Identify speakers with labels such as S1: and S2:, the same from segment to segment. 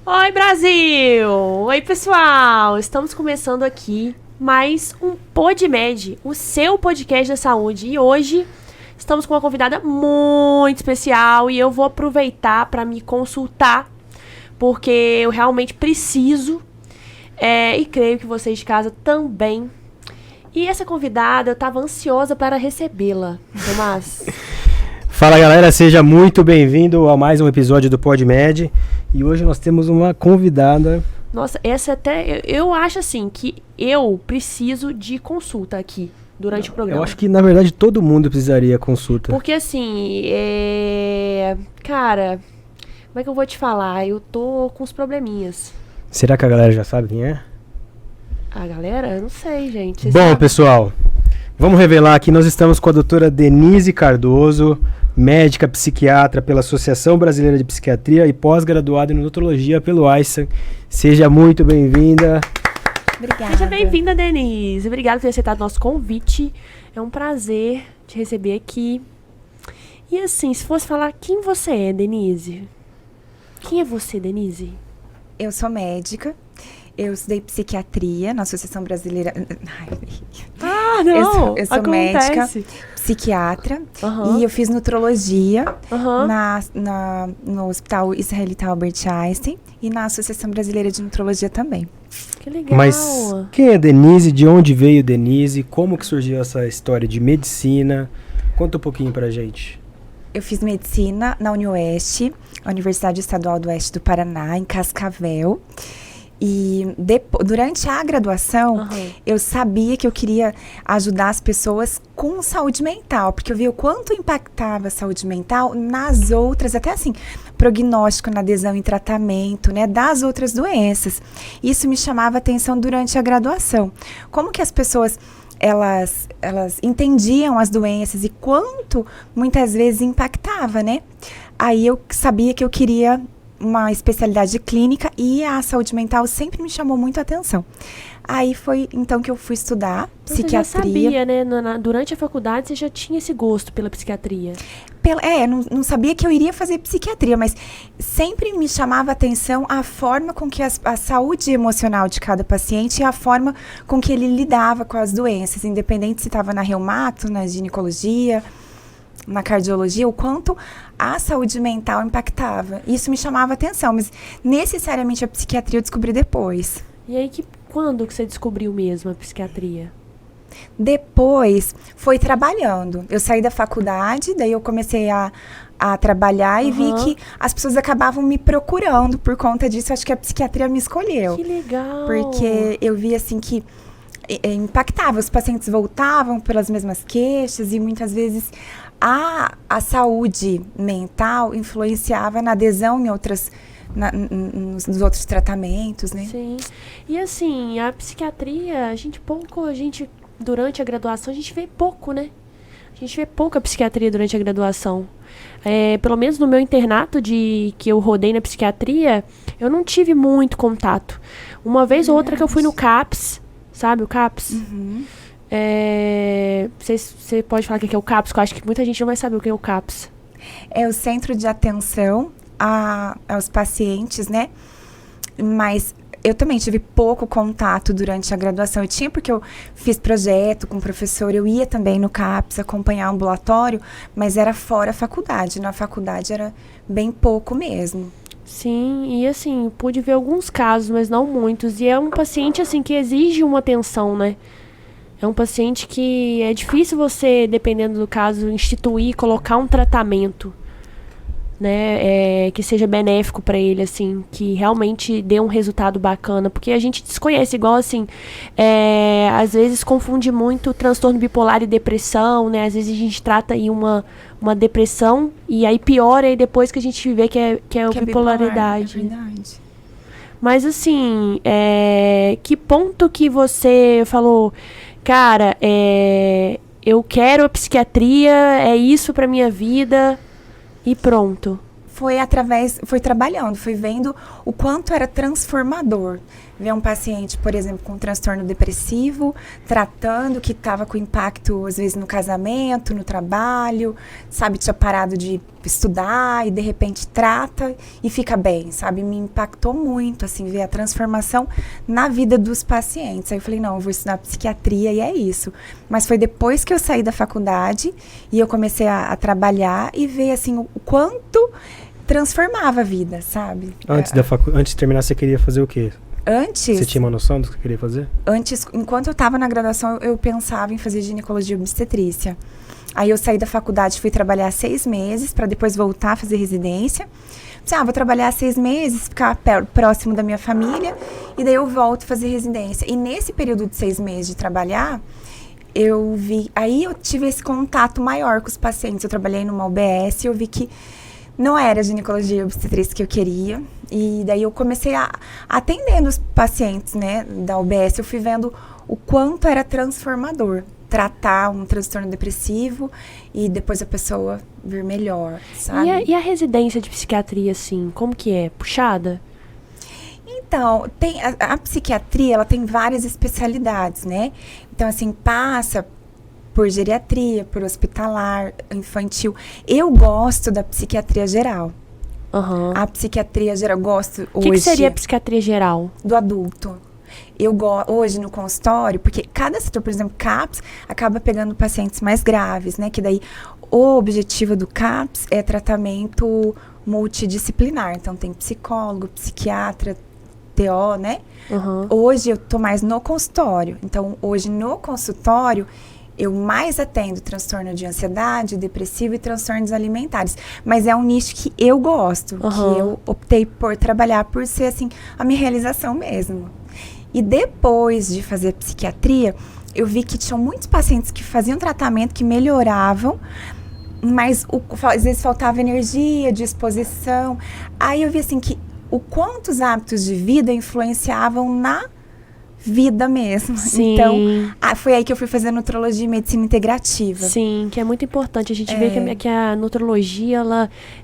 S1: Oi, Brasil! Oi, pessoal! Estamos começando aqui mais um PodMed, o seu podcast da saúde. E hoje estamos com uma convidada muito especial e eu vou aproveitar para me consultar, porque eu realmente preciso e creio que vocês de casa também. E essa convidada, eu estava ansiosa para recebê-la, Tomás.
S2: Fala, galera, seja muito bem-vindo a mais um episódio do PodMed. E hoje nós temos uma convidada.
S1: Nossa, essa até... Eu acho assim, que eu preciso de consulta aqui durante o programa.
S2: Eu acho que, na verdade, todo mundo precisaria consulta.
S1: Porque assim, cara, como é que eu vou te falar? Eu tô com uns probleminhas.
S2: Será que a galera já sabe quem é?
S1: A galera? Eu não sei, gente. Vocês
S2: Bom,
S1: sabem?
S2: pessoal, vamos revelar aqui. Nós estamos com a doutora Denise Cardoso, médica psiquiatra pela Associação Brasileira de Psiquiatria e pós-graduada em Odontologia pelo Einstein. Seja muito bem-vinda.
S3: Obrigada.
S1: Seja bem-vinda, Denise. Obrigada por ter aceitado o nosso convite. É um prazer te receber aqui. E assim, se fosse falar quem você é, Denise? Quem é você, Denise?
S3: Eu sou médica. Eu estudei psiquiatria na Associação Brasileira...
S1: Ah, não!
S3: Eu sou
S1: Acontece.
S3: Médica, psiquiatra.
S1: Uhum.
S3: E eu fiz nutrologia
S1: Uhum.
S3: no Hospital Israelita Albert Einstein e na Associação Brasileira de Nutrologia também.
S1: Que legal.
S2: Mas quem é Denise? De onde veio Denise? Como que surgiu essa história de medicina? Conta um pouquinho pra gente.
S3: Eu fiz medicina na UniOeste, a Universidade Estadual do Oeste do Paraná, em Cascavel. E durante a graduação, eu sabia que eu queria ajudar as pessoas com saúde mental, porque eu vi o quanto impactava a saúde mental nas outras, até assim, prognóstico na adesão em tratamento, né, das outras doenças. Isso me chamava a atenção durante a graduação. Como que as pessoas, elas entendiam as doenças e quanto muitas vezes impactava, né? Aí eu sabia que eu queria uma especialidade clínica e a saúde mental sempre me chamou muito a atenção. Aí foi então que eu fui estudar psiquiatria.
S1: Você já sabia, né? Durante a faculdade você já tinha esse gosto pela psiquiatria.
S3: Não sabia que eu iria fazer psiquiatria, mas sempre me chamava a atenção a forma com que a saúde emocional de cada paciente e a forma com que ele lidava com as doenças, independente se estava na reumato, na ginecologia, na cardiologia, o quanto a saúde mental impactava. Isso me chamava a atenção, mas necessariamente a psiquiatria eu descobri depois.
S1: E aí, quando que você descobriu mesmo a psiquiatria?
S3: Depois, foi trabalhando. Eu saí da faculdade, daí eu comecei a trabalhar e vi que as pessoas acabavam me procurando por conta disso. Acho que a psiquiatria me escolheu.
S1: Que legal!
S3: Porque eu vi, assim, que impactava. Os pacientes voltavam pelas mesmas queixas e muitas vezes a saúde mental influenciava na adesão em nos outros tratamentos, né?
S1: Sim. E assim, a psiquiatria, durante a graduação, a gente vê pouco, né? A gente vê pouco a psiquiatria durante a graduação. Pelo menos no meu internato que eu rodei na psiquiatria, eu não tive muito contato. Uma vez ou outra que eu fui no CAPS, sabe o CAPS?
S3: Uhum.
S1: Você pode falar o que é o CAPS, que eu acho que muita gente não vai saber o que é o CAPS.
S3: É o Centro de Atenção aos Pacientes, né? Mas eu também tive pouco contato durante a graduação. Eu tinha porque eu fiz projeto com o professor, eu ia também no CAPS acompanhar o ambulatório, mas era fora a faculdade. Na faculdade era bem pouco mesmo.
S1: Sim, e assim, pude ver alguns casos, mas não muitos. E é um paciente, assim, que exige uma atenção, né? É um paciente que é difícil você, dependendo do caso, instituir, colocar um tratamento, né, que seja benéfico para ele, assim, que realmente dê um resultado bacana, porque a gente desconhece, igual assim, às vezes confunde muito transtorno bipolar e depressão, né, às vezes a gente trata aí uma depressão e aí piora aí depois que a gente vê que é a bipolaridade.
S3: É verdade.
S1: Mas assim, que ponto que você falou, cara, eu quero a psiquiatria, é isso pra minha vida... E pronto.
S3: foi trabalhando, foi vendo o quanto era transformador. Ver um paciente, por exemplo, com transtorno depressivo, tratando, que estava com impacto, às vezes, no casamento, no trabalho, sabe, tinha parado de estudar e, de repente, trata e fica bem, sabe? Me impactou muito, assim, ver a transformação na vida dos pacientes. Aí eu falei, não, eu vou estudar psiquiatria e é isso. Mas foi depois que eu saí da faculdade e eu comecei a trabalhar e ver, assim, o quanto transformava a vida, sabe?
S2: Antes de terminar, você queria fazer o quê?
S3: Antes...
S2: Você tinha uma noção do que queria fazer?
S3: Antes, enquanto eu estava na graduação, eu pensava em fazer ginecologia e obstetrícia. Aí eu saí da faculdade, fui trabalhar 6 meses, para depois voltar a fazer residência. Pensei, vou trabalhar 6 meses, ficar próximo da minha família, e daí eu volto a fazer residência. E nesse período de 6 meses de trabalhar, aí eu tive esse contato maior com os pacientes. Eu trabalhei numa UBS e eu vi que não era ginecologia e obstetrícia que eu queria. E daí eu comecei atendendo os pacientes, né, da UBS. Eu fui vendo o quanto era transformador tratar um transtorno depressivo e depois a pessoa vir melhor, sabe?
S1: E a residência de psiquiatria, assim, como que é? Puxada?
S3: Então, a psiquiatria, ela tem várias especialidades, né? Então, assim, passa por geriatria, por hospitalar, infantil. Eu gosto da psiquiatria geral.
S1: Uhum.
S3: A psiquiatria geral, gosto hoje...
S1: O que seria a psiquiatria geral?
S3: Do adulto. Eu hoje no consultório, porque cada setor, por exemplo, CAPS, acaba pegando pacientes mais graves, né? Que daí o objetivo do CAPS é tratamento multidisciplinar. Então, tem psicólogo, psiquiatra, TO, né?
S1: Uhum.
S3: Hoje eu tô mais no consultório. Então, hoje no consultório, eu mais atendo transtorno de ansiedade, depressivo e transtornos alimentares. Mas é um nicho que eu gosto, que eu optei por trabalhar por ser, assim, a minha realização mesmo. E depois de fazer psiquiatria, eu vi que tinham muitos pacientes que faziam tratamento, que melhoravam, mas às vezes faltava energia, disposição. Aí eu vi, assim, que o quanto os hábitos de vida influenciavam na vida mesmo.
S1: Sim.
S3: Então, foi aí que eu fui fazer nutrologia e medicina integrativa.
S1: Sim, que é muito importante. A gente vê que a nutrologia,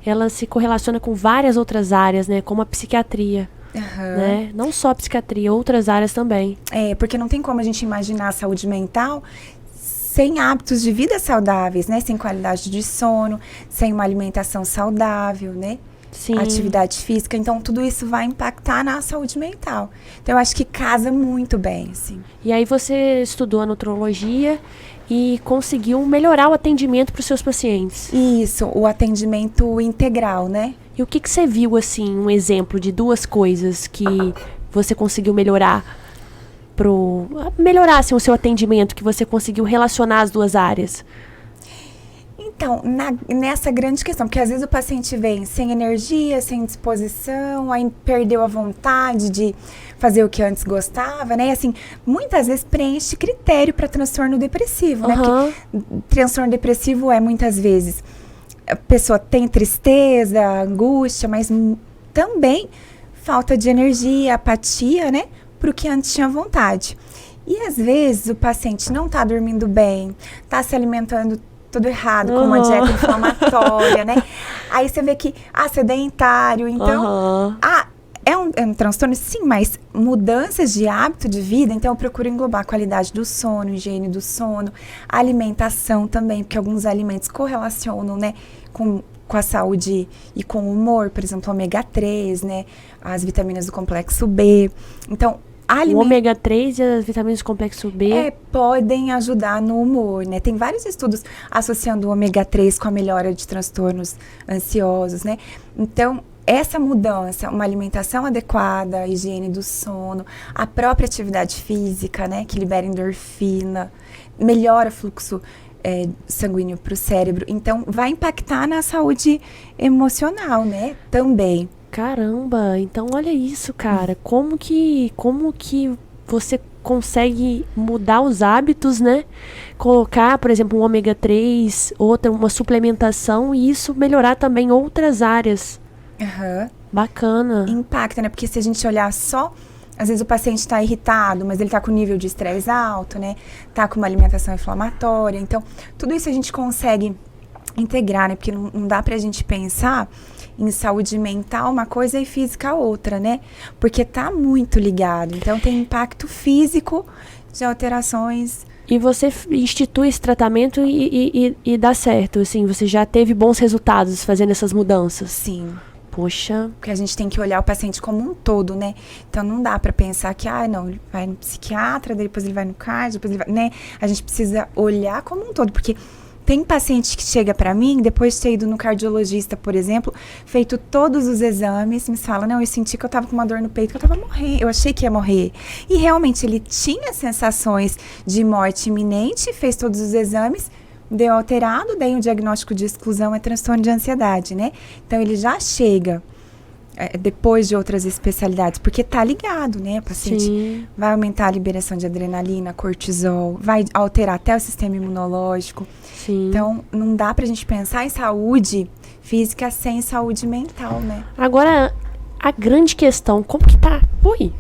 S1: ela se correlaciona com várias outras áreas, né? Como a psiquiatria. Né? Não só a psiquiatria, outras áreas também.
S3: Porque não tem como a gente imaginar a saúde mental sem hábitos de vida saudáveis, né? Sem qualidade de sono, sem uma alimentação saudável, né?
S1: Sim.
S3: Atividade física. Então, tudo isso vai impactar na saúde mental. Então, eu acho que casa muito bem, assim.
S1: E aí você estudou a nutrologia e conseguiu melhorar o atendimento para os seus pacientes.
S3: Isso, o atendimento integral, né?
S1: E o que você viu, assim, um exemplo de 2 coisas que você conseguiu melhorar assim, o seu atendimento, que você conseguiu relacionar as 2 áreas?
S3: Então, nessa grande questão, porque às vezes o paciente vem sem energia, sem disposição, aí perdeu a vontade de fazer o que antes gostava, né? E, assim, muitas vezes preenche critério para transtorno depressivo, né? Porque transtorno depressivo é, muitas vezes, a pessoa tem tristeza, angústia, mas também falta de energia, apatia, né? Para o que antes tinha vontade. E às vezes o paciente não está dormindo bem, está se alimentando tudo errado, com uma dieta inflamatória, né? Aí você vê que, sedentário, então... É um transtorno, sim, mas mudanças de hábito de vida, então eu procuro englobar a qualidade do sono, higiene do sono, alimentação também, porque alguns alimentos correlacionam, né, com a saúde e com o humor, por exemplo, ômega 3, né, as vitaminas do complexo B. Então,
S1: o ômega 3 e as vitaminas do complexo B
S3: podem ajudar no humor, né? Tem vários estudos associando o ômega 3 com a melhora de transtornos ansiosos, né? Então, essa mudança, uma alimentação adequada, a higiene do sono, a própria atividade física, né? Que libera endorfina, melhora o fluxo sanguíneo para o cérebro. Então, vai impactar na saúde emocional, né? Também.
S1: Caramba, então olha isso, cara. Como que você consegue mudar os hábitos, né? Colocar, por exemplo, um ômega 3, uma suplementação e isso melhorar também outras áreas. Bacana.
S3: Impacta, né? Porque se a gente olhar só, às vezes o paciente está irritado, mas ele está com nível de estresse alto, né? Tá com uma alimentação inflamatória. Então, tudo isso a gente consegue integrar, né? Porque não dá pra gente pensar em saúde mental uma coisa e física outra, né? Porque tá muito ligado. Então, tem impacto físico de alterações.
S1: E você institui esse tratamento e dá certo, assim, você já teve bons resultados fazendo essas mudanças?
S3: Sim.
S1: Poxa.
S3: Porque a gente tem que olhar o paciente como um todo, né? Então, não dá pra pensar que, não, ele vai no psiquiatra, depois ele vai no cardio, depois ele vai, né? A gente precisa olhar como um todo, porque tem paciente que chega pra mim, depois de ter ido no cardiologista, por exemplo, feito todos os exames, me fala, não, eu senti que eu tava com uma dor no peito, que eu tava morrendo, eu achei que ia morrer. E realmente ele tinha sensações de morte iminente, fez todos os exames, deu alterado, daí o diagnóstico de exclusão é transtorno de ansiedade, né? Então ele já chega depois de outras especialidades, porque tá ligado, né? O paciente
S1: Sim.
S3: vai aumentar a liberação de adrenalina, cortisol, vai alterar até o sistema imunológico.
S1: Sim.
S3: Então, não dá pra gente pensar em saúde física sem saúde mental, né?
S1: Agora, a grande questão, como que tá? Ui,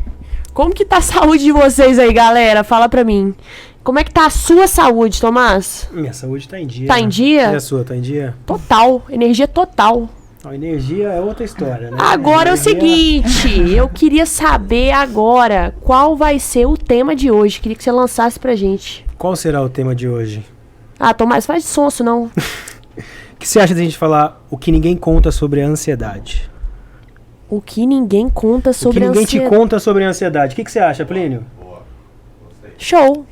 S1: como que tá a saúde de vocês aí, galera? Fala pra mim. Como é que tá a sua saúde, Tomás?
S2: Minha saúde tá em dia.
S1: Tá em dia?
S2: E a sua, tá em dia?
S1: Total, energia total.
S2: A energia é outra história, né?
S1: Agora é o seguinte, eu queria saber agora qual vai ser o tema de hoje. Queria que você lançasse pra gente.
S2: Qual será o tema de hoje?
S1: Ah, Tomás, faz de sonso, não.
S2: O que você acha de a gente falar o que ninguém conta sobre a ansiedade?
S1: O que ninguém conta sobre a
S2: o que ninguém
S1: ansiedade.
S2: te conta sobre a ansiedade. O que você acha, Plínio?
S1: Show.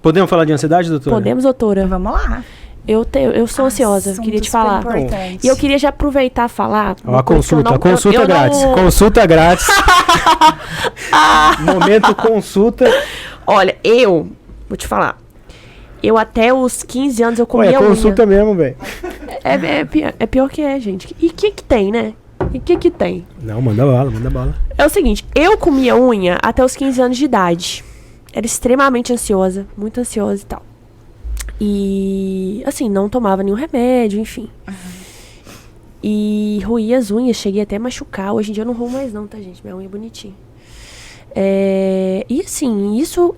S2: Podemos falar de ansiedade, doutora?
S1: Podemos, doutora.
S3: Então, vamos lá.
S1: Eu sou ansiosa,
S3: Assunto
S1: queria te
S3: super
S1: falar.
S3: importante.
S1: E eu queria já aproveitar e falar.
S2: Ó, a consulta,
S1: a
S2: consulta grátis. Consulta grátis. Momento consulta.
S1: Olha, vou te falar. Eu até os 15 anos eu
S2: Ué,
S1: comia
S2: é consulta
S1: unha.
S2: mesmo, velho.
S1: É pior que é, gente. E o que tem, né? E o que tem?
S2: Não, manda bala, manda bala.
S1: É o seguinte, eu comia unha até os 15 anos de idade. Era extremamente ansiosa, muito ansiosa e tal. E, assim, não tomava nenhum remédio, enfim. E roía as unhas, cheguei até a machucar. Hoje em dia eu não roo mais não, tá, gente? Minha unha é bonitinha. E, assim, isso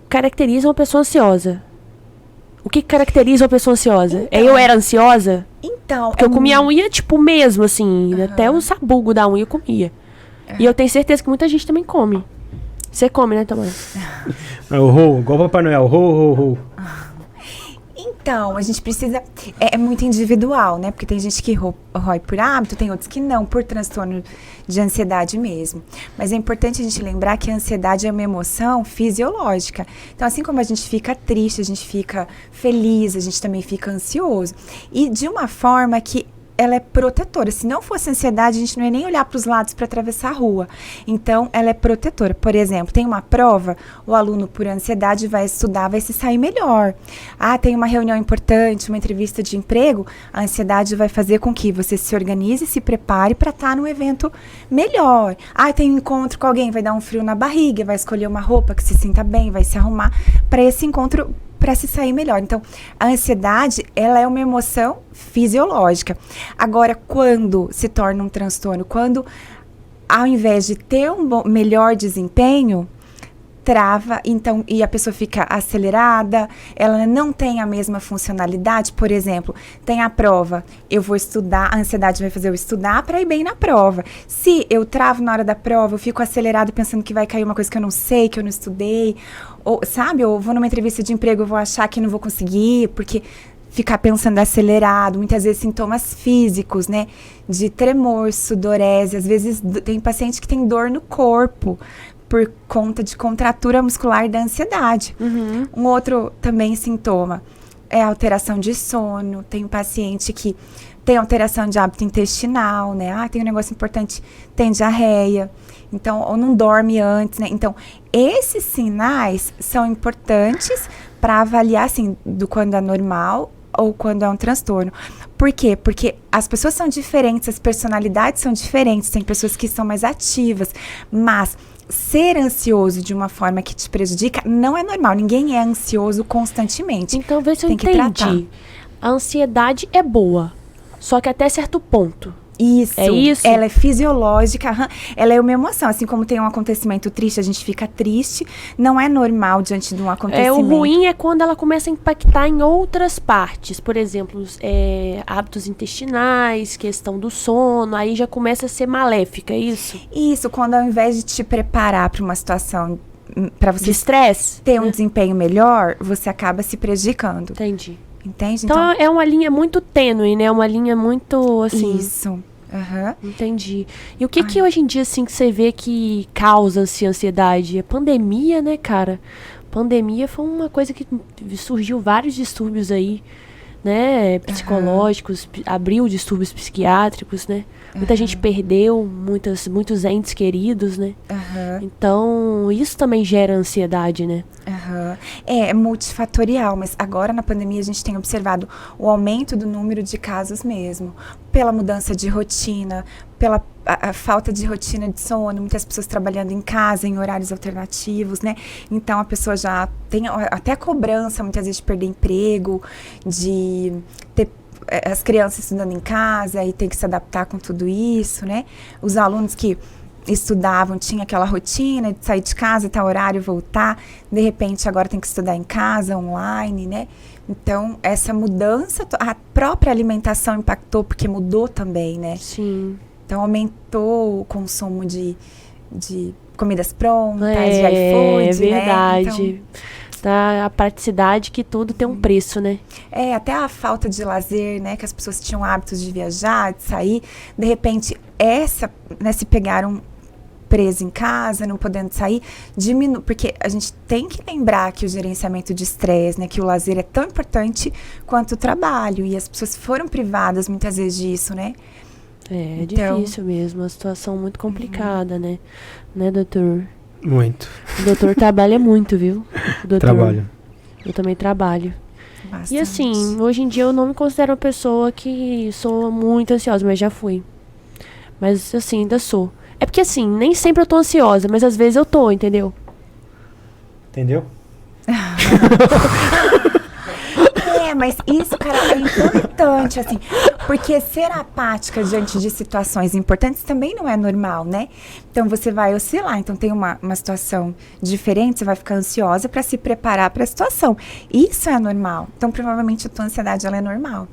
S1: caracteriza uma pessoa ansiosa. O que caracteriza uma pessoa ansiosa?
S3: Então,
S1: Eu era ansiosa?
S3: Então,
S1: Porque eu comia a unha, tipo, mesmo, assim. Até o sabugo da unha eu comia. E eu tenho certeza que muita gente também come. Você come, né, Tomás?
S2: O rou, igual o Papai Noel. Rou.
S3: Então, a gente precisa... É muito individual, né? Porque tem gente que rói por hábito, tem outros que não, por transtorno de ansiedade mesmo. Mas é importante a gente lembrar que a ansiedade é uma emoção fisiológica. Então, assim como a gente fica triste, a gente fica feliz, a gente também fica ansioso. E de uma forma que ela é protetora. Se não fosse ansiedade, a gente não ia nem olhar para os lados para atravessar a rua. Então, ela é protetora. Por exemplo, tem uma prova, o aluno por ansiedade vai estudar, vai se sair melhor. Tem uma reunião importante, uma entrevista de emprego, a ansiedade vai fazer com que você se organize, se prepare para estar no evento melhor. Tem um encontro com alguém, vai dar um frio na barriga, vai escolher uma roupa que se sinta bem, vai se arrumar para esse encontro, para se sair melhor. Então, a ansiedade, ela é uma emoção fisiológica. Agora, quando se torna um transtorno, quando ao invés de ter um melhor desempenho, trava, então, e a pessoa fica acelerada, ela não tem a mesma funcionalidade. Por exemplo, tem a prova, eu vou estudar, a ansiedade vai fazer eu estudar para ir bem na prova. Se eu travo na hora da prova, eu fico acelerada pensando que vai cair uma coisa que eu não sei, que eu não estudei, ou, sabe, ou vou numa entrevista de emprego, eu vou achar que não vou conseguir, porque ficar pensando acelerado, muitas vezes sintomas físicos, né, de tremor, sudorese, às vezes tem paciente que tem dor no corpo, por conta de contratura muscular da ansiedade. Um outro também sintoma é a alteração de sono. Tem um paciente que tem alteração de hábito intestinal, né? Tem um negócio importante, tem diarreia. Então, ou não dorme antes, né? Então, esses sinais são importantes para avaliar, assim, do quando é normal ou quando é um transtorno. Por quê? Porque as pessoas são diferentes, as personalidades são diferentes. Tem pessoas que são mais ativas, mas ser ansioso de uma forma que te prejudica não é normal. Ninguém é ansioso constantemente.
S1: Então, vê se eu
S3: Tem que tratar.
S1: entendi. A ansiedade é boa, só que até certo ponto.
S3: Isso.
S1: É isso?
S3: Ela é fisiológica, ela é uma emoção. Assim como tem um acontecimento triste, a gente fica triste. Não é normal diante de um acontecimento.
S1: O ruim é quando ela começa a impactar em outras partes. Por exemplo, hábitos intestinais, questão do sono. Aí já começa a ser maléfica, é isso?
S3: Isso, quando ao invés de te preparar para uma situação, para você
S1: De estresse?
S3: ter um desempenho melhor, você acaba se prejudicando.
S1: Entendi.
S3: Entende?
S1: Então é uma linha muito tênue, né? Uma linha muito, assim...
S3: Isso.
S1: Entendi. E o que hoje em dia, assim, que você vê que causa ansiedade? A pandemia, né, cara? Pandemia foi uma coisa que surgiu vários distúrbios aí, né? Psicológicos, abriu distúrbios psiquiátricos, né? Muita gente perdeu muitos entes queridos, né? Então, isso também gera ansiedade, né?
S3: É multifatorial, mas agora na pandemia a gente tem observado o aumento do número de casos mesmo, pela mudança de rotina, pela a falta de rotina de sono, muitas pessoas trabalhando em casa, em horários alternativos, né? Então a pessoa já tem até a cobrança, muitas vezes, de perder emprego, de ter as crianças estudando em casa e tem que se adaptar com tudo isso, né? Os alunos que estudavam, tinha aquela rotina de sair de casa, tal horário, voltar, de repente agora tem que estudar em casa, online, né? Então, essa mudança, a própria alimentação impactou, porque mudou também, né?
S1: Sim.
S3: Então, aumentou o consumo de comidas prontas, de iFood,
S1: né? É verdade.
S3: Então,
S1: a praticidade que tudo tem um preço, né?
S3: Até a falta de lazer, né? Que as pessoas tinham hábitos de viajar, de sair. De repente, se pegaram presos em casa, não podendo sair, diminui. Porque a gente tem que lembrar que o gerenciamento de estresse, né? Que o lazer é tão importante quanto o trabalho. E as pessoas foram privadas muitas vezes disso, né?
S1: É difícil mesmo, uma situação muito complicada, né? Né, doutor?
S2: Muito.
S1: O doutor trabalha muito, viu?
S2: Trabalho.
S1: Eu também trabalho.
S3: Bastante.
S1: E assim, hoje em dia eu não me considero uma pessoa que sou muito ansiosa, mas já fui. Mas assim, ainda sou. É porque assim, nem sempre eu tô ansiosa, mas às vezes eu tô, entendeu?
S2: Entendeu?
S3: Mas isso, cara, é importante, assim, porque ser apática diante de situações importantes também não é normal, né? Então, você vai oscilar. Então, tem uma situação diferente, você vai ficar ansiosa para se preparar para a situação. Isso é normal. Então, provavelmente, a tua ansiedade, ela é normal.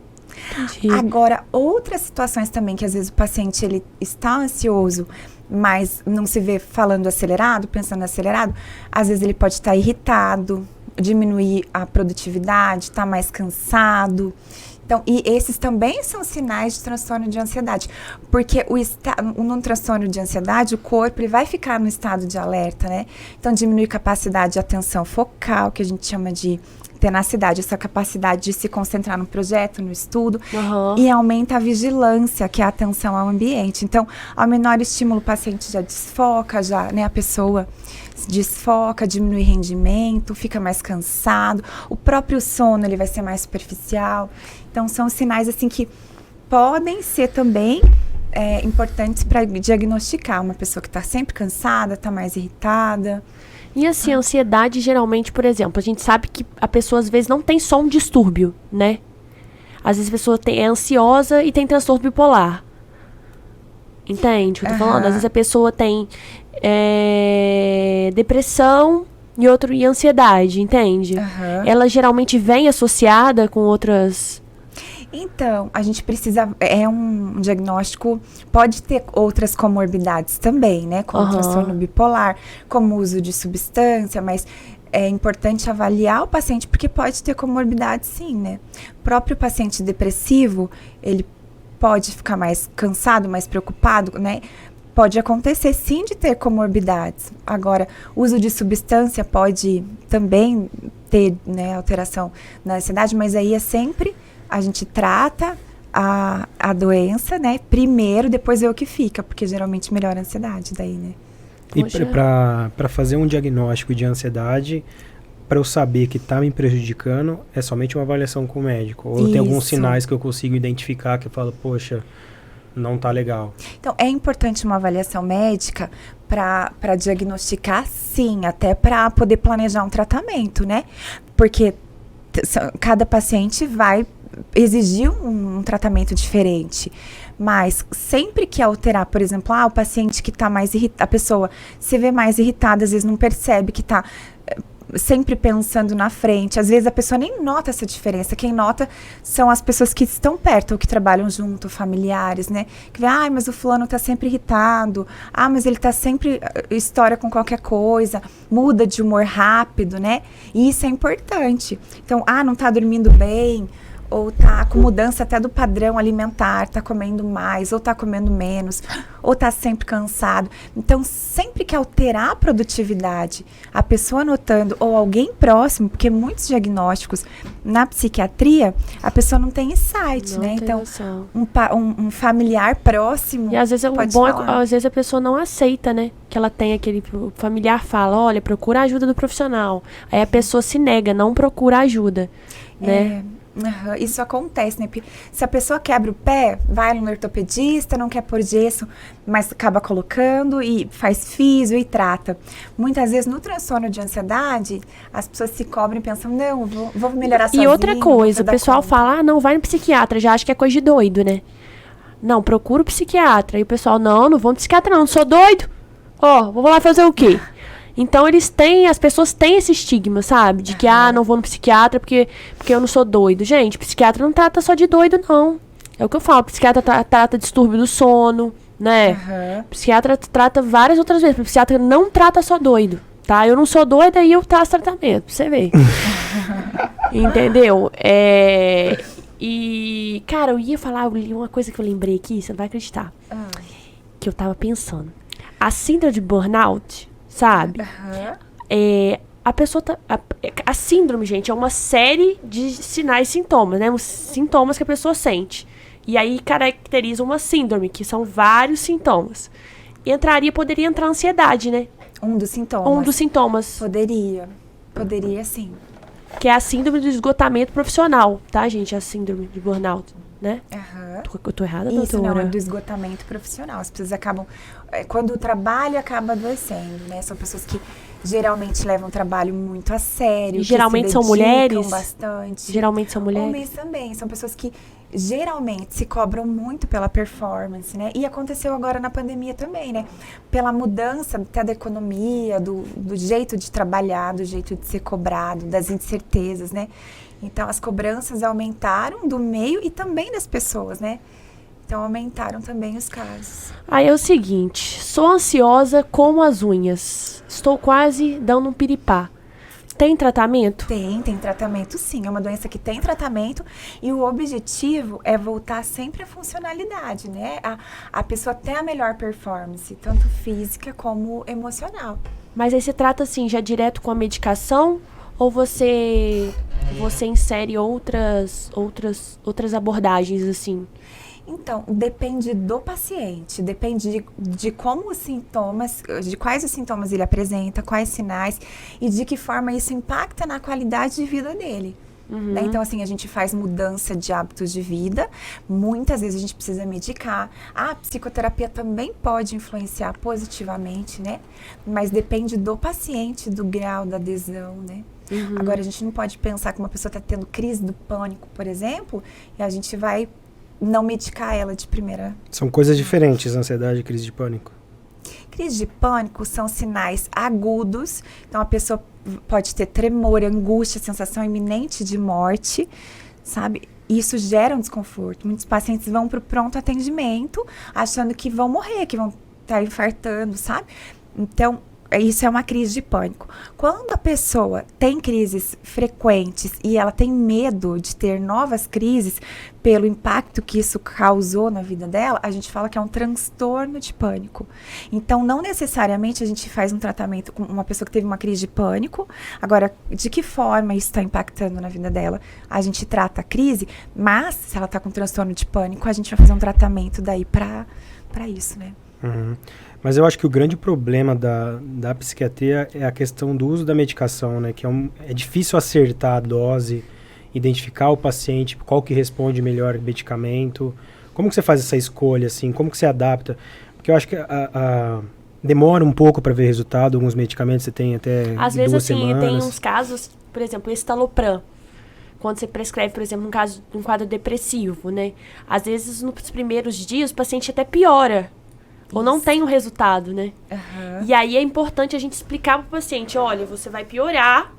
S1: Entendi.
S3: Agora, outras situações também, que às vezes o paciente, ele está ansioso, mas não se vê falando acelerado, pensando acelerado, às vezes ele pode estar irritado, diminuir a produtividade, estar mais cansado. Então, e esses também são sinais de transtorno de ansiedade, porque num transtorno de ansiedade, o corpo ele vai ficar no estado de alerta, né? Então, diminui capacidade de atenção focal, que a gente chama de tenacidade, essa capacidade de se concentrar no projeto, no estudo, e aumenta a vigilância, que é a atenção ao ambiente. Então, ao menor estímulo, o paciente já desfoca, né, a pessoa desfoca, diminui rendimento, fica mais cansado, o próprio sono ele vai ser mais superficial. Então, são sinais assim que podem ser também importantes para diagnosticar uma pessoa que está sempre cansada, está mais irritada.
S1: E assim, a ansiedade, geralmente, por exemplo, a gente sabe que a pessoa às vezes não tem só um distúrbio, né? Às vezes a pessoa é ansiosa e tem transtorno bipolar. Entende o que eu tô falando? Às vezes a pessoa tem depressão e ansiedade, entende? Ela geralmente vem associada com outras...
S3: Então, a gente precisa... É um diagnóstico... Pode ter outras comorbidades também, né? Como transtorno bipolar, como uso de substância, mas é importante avaliar o paciente, porque pode ter comorbidade sim, né? O próprio paciente depressivo, ele pode ficar mais cansado, mais preocupado, né? Pode acontecer sim de ter comorbidades. Agora, o uso de substância pode também ter, né, alteração na ansiedade, mas aí é sempre... A gente trata a doença, né? Primeiro, depois vê o que fica, porque geralmente melhora a ansiedade daí, né?
S2: E para fazer um diagnóstico de ansiedade, para eu saber que está me prejudicando, é somente uma avaliação com o médico? Ou tem alguns sinais que eu consigo identificar que eu falo, poxa, não tá legal? Então,
S3: é importante uma avaliação médica para diagnosticar, sim, até para poder planejar um tratamento, né? Porque cada paciente vai exigir um tratamento diferente. Mas sempre que alterar, por exemplo, o paciente que está mais irritado, a pessoa se vê mais irritada, às vezes não percebe que está sempre pensando na frente. Às vezes a pessoa nem nota essa diferença. Quem nota são as pessoas que estão perto ou que trabalham junto, familiares, né? Que vê, mas o fulano está sempre irritado. Mas ele está sempre estoura com qualquer coisa, muda de humor rápido, né? E isso é importante. Então, não está dormindo bem, ou tá com mudança até do padrão alimentar, tá comendo mais, ou tá comendo menos, ou tá sempre cansado. Então, sempre que alterar a produtividade, a pessoa notando, ou alguém próximo, porque muitos diagnósticos na psiquiatria, a pessoa não tem insight,
S1: não
S3: né?
S1: Tem
S3: então,
S1: noção.
S3: Um familiar próximo.
S1: E às vezes
S3: pode
S1: às vezes a pessoa não aceita, né? Que ela tem aquele. O familiar fala, olha, procura a ajuda do profissional. Aí a pessoa se nega, não procura ajuda, né?
S3: Isso acontece, né? Se a pessoa quebra o pé, vai no ortopedista, não quer pôr gesso, mas acaba colocando e faz físio e trata. Muitas vezes, no transtorno de ansiedade, as pessoas se cobrem e pensam, não, vou melhorar sozinho.
S1: E outra coisa, o pessoal fala, não, vai no psiquiatra, já acha que é coisa de doido, né? Não, procura o psiquiatra. E o pessoal, não vou no psiquiatra não sou doido. Vou lá fazer o quê? Então, as pessoas têm esse estigma, sabe? De que, não vou no psiquiatra porque eu não sou doido. Gente, psiquiatra não trata só de doido, não. É o que eu falo, psiquiatra trata distúrbio do sono, né? Psiquiatra trata várias outras vezes. Psiquiatra não trata só doido, tá? Eu não sou doida e eu traço tratamento, pra você ver. Entendeu? E, cara, eu ia falar uma coisa que eu lembrei aqui, você não vai acreditar. Que eu tava pensando. A síndrome de burnout, sabe? A pessoa a síndrome, gente, é uma série de sinais e sintomas, né? Os sintomas que a pessoa sente. E aí caracteriza uma síndrome, que são vários sintomas. Poderia entrar a ansiedade, né?
S3: Um dos sintomas. Poderia sim.
S1: Que é a síndrome do esgotamento profissional, tá, gente? A síndrome de burnout, né? Eu tô errada, doutora?
S3: Isso, não, é do esgotamento profissional. As pessoas acabam... Quando o trabalho acaba adoecendo, né? São pessoas que geralmente levam o trabalho muito a sério.
S1: E geralmente são mulheres?
S3: Bastante.
S1: Geralmente são mulheres?
S3: Homens também. São pessoas que geralmente se cobram muito pela performance, né? E aconteceu agora na pandemia também, né? Pela mudança até da economia, do jeito de trabalhar, do jeito de ser cobrado, das incertezas, né? Então, as cobranças aumentaram do meio e também das pessoas, né? Então, aumentaram também os casos.
S1: Aí é o seguinte, sou ansiosa como as unhas. Estou quase dando um piripá. Tem tratamento?
S3: Tem tratamento sim. É uma doença que tem tratamento e o objetivo é voltar sempre à funcionalidade, né? A pessoa ter a melhor performance, tanto física como emocional.
S1: Mas aí você trata assim, já direto com a medicação? Ou você insere outras abordagens, assim?
S3: Então, depende do paciente, depende de como os sintomas, de quais os sintomas ele apresenta, quais sinais e de que forma isso impacta na qualidade de vida dele. Né? Então, assim, a gente faz mudança de hábitos de vida, muitas vezes a gente precisa medicar. A psicoterapia também pode influenciar positivamente, né? Mas depende do paciente, do grau da adesão, né? Agora, a gente não pode pensar que uma pessoa está tendo crise do pânico, por exemplo, e a gente vai não medicar ela de primeira.
S2: São coisas diferentes, ansiedade e crise de pânico.
S3: Crise de pânico são sinais agudos, então a pessoa pode ter tremor, angústia, sensação iminente de morte, sabe? Isso gera um desconforto. Muitos pacientes vão para o pronto atendimento achando que vão morrer, que vão estar infartando, sabe? Então, isso é uma crise de pânico. Quando a pessoa tem crises frequentes e ela tem medo de ter novas crises pelo impacto que isso causou na vida dela, a gente fala que é um transtorno de pânico. Então, não necessariamente a gente faz um tratamento com uma pessoa que teve uma crise de pânico. Agora, de que forma isso está impactando na vida dela? A gente trata a crise, mas se ela está com transtorno de pânico, a gente vai fazer um tratamento daí para isso, né?
S2: Mas eu acho que o grande problema da psiquiatria é a questão do uso da medicação, né? Que é difícil acertar a dose, identificar o paciente, qual que responde melhor ao medicamento. Como que você faz essa escolha, assim? Como que você adapta? Porque eu acho que demora um pouco para ver resultado. Alguns medicamentos você tem até
S1: às
S2: de
S1: vezes,
S2: 2
S1: assim,
S2: semanas.
S1: tem uns casos, por exemplo, estalopram. quando você prescreve, por exemplo, no caso de um quadro depressivo, né? Às vezes, nos primeiros dias, o paciente até piora. Ou não tem o resultado, né? E aí é importante a gente explicar pro paciente, olha, você vai piorar,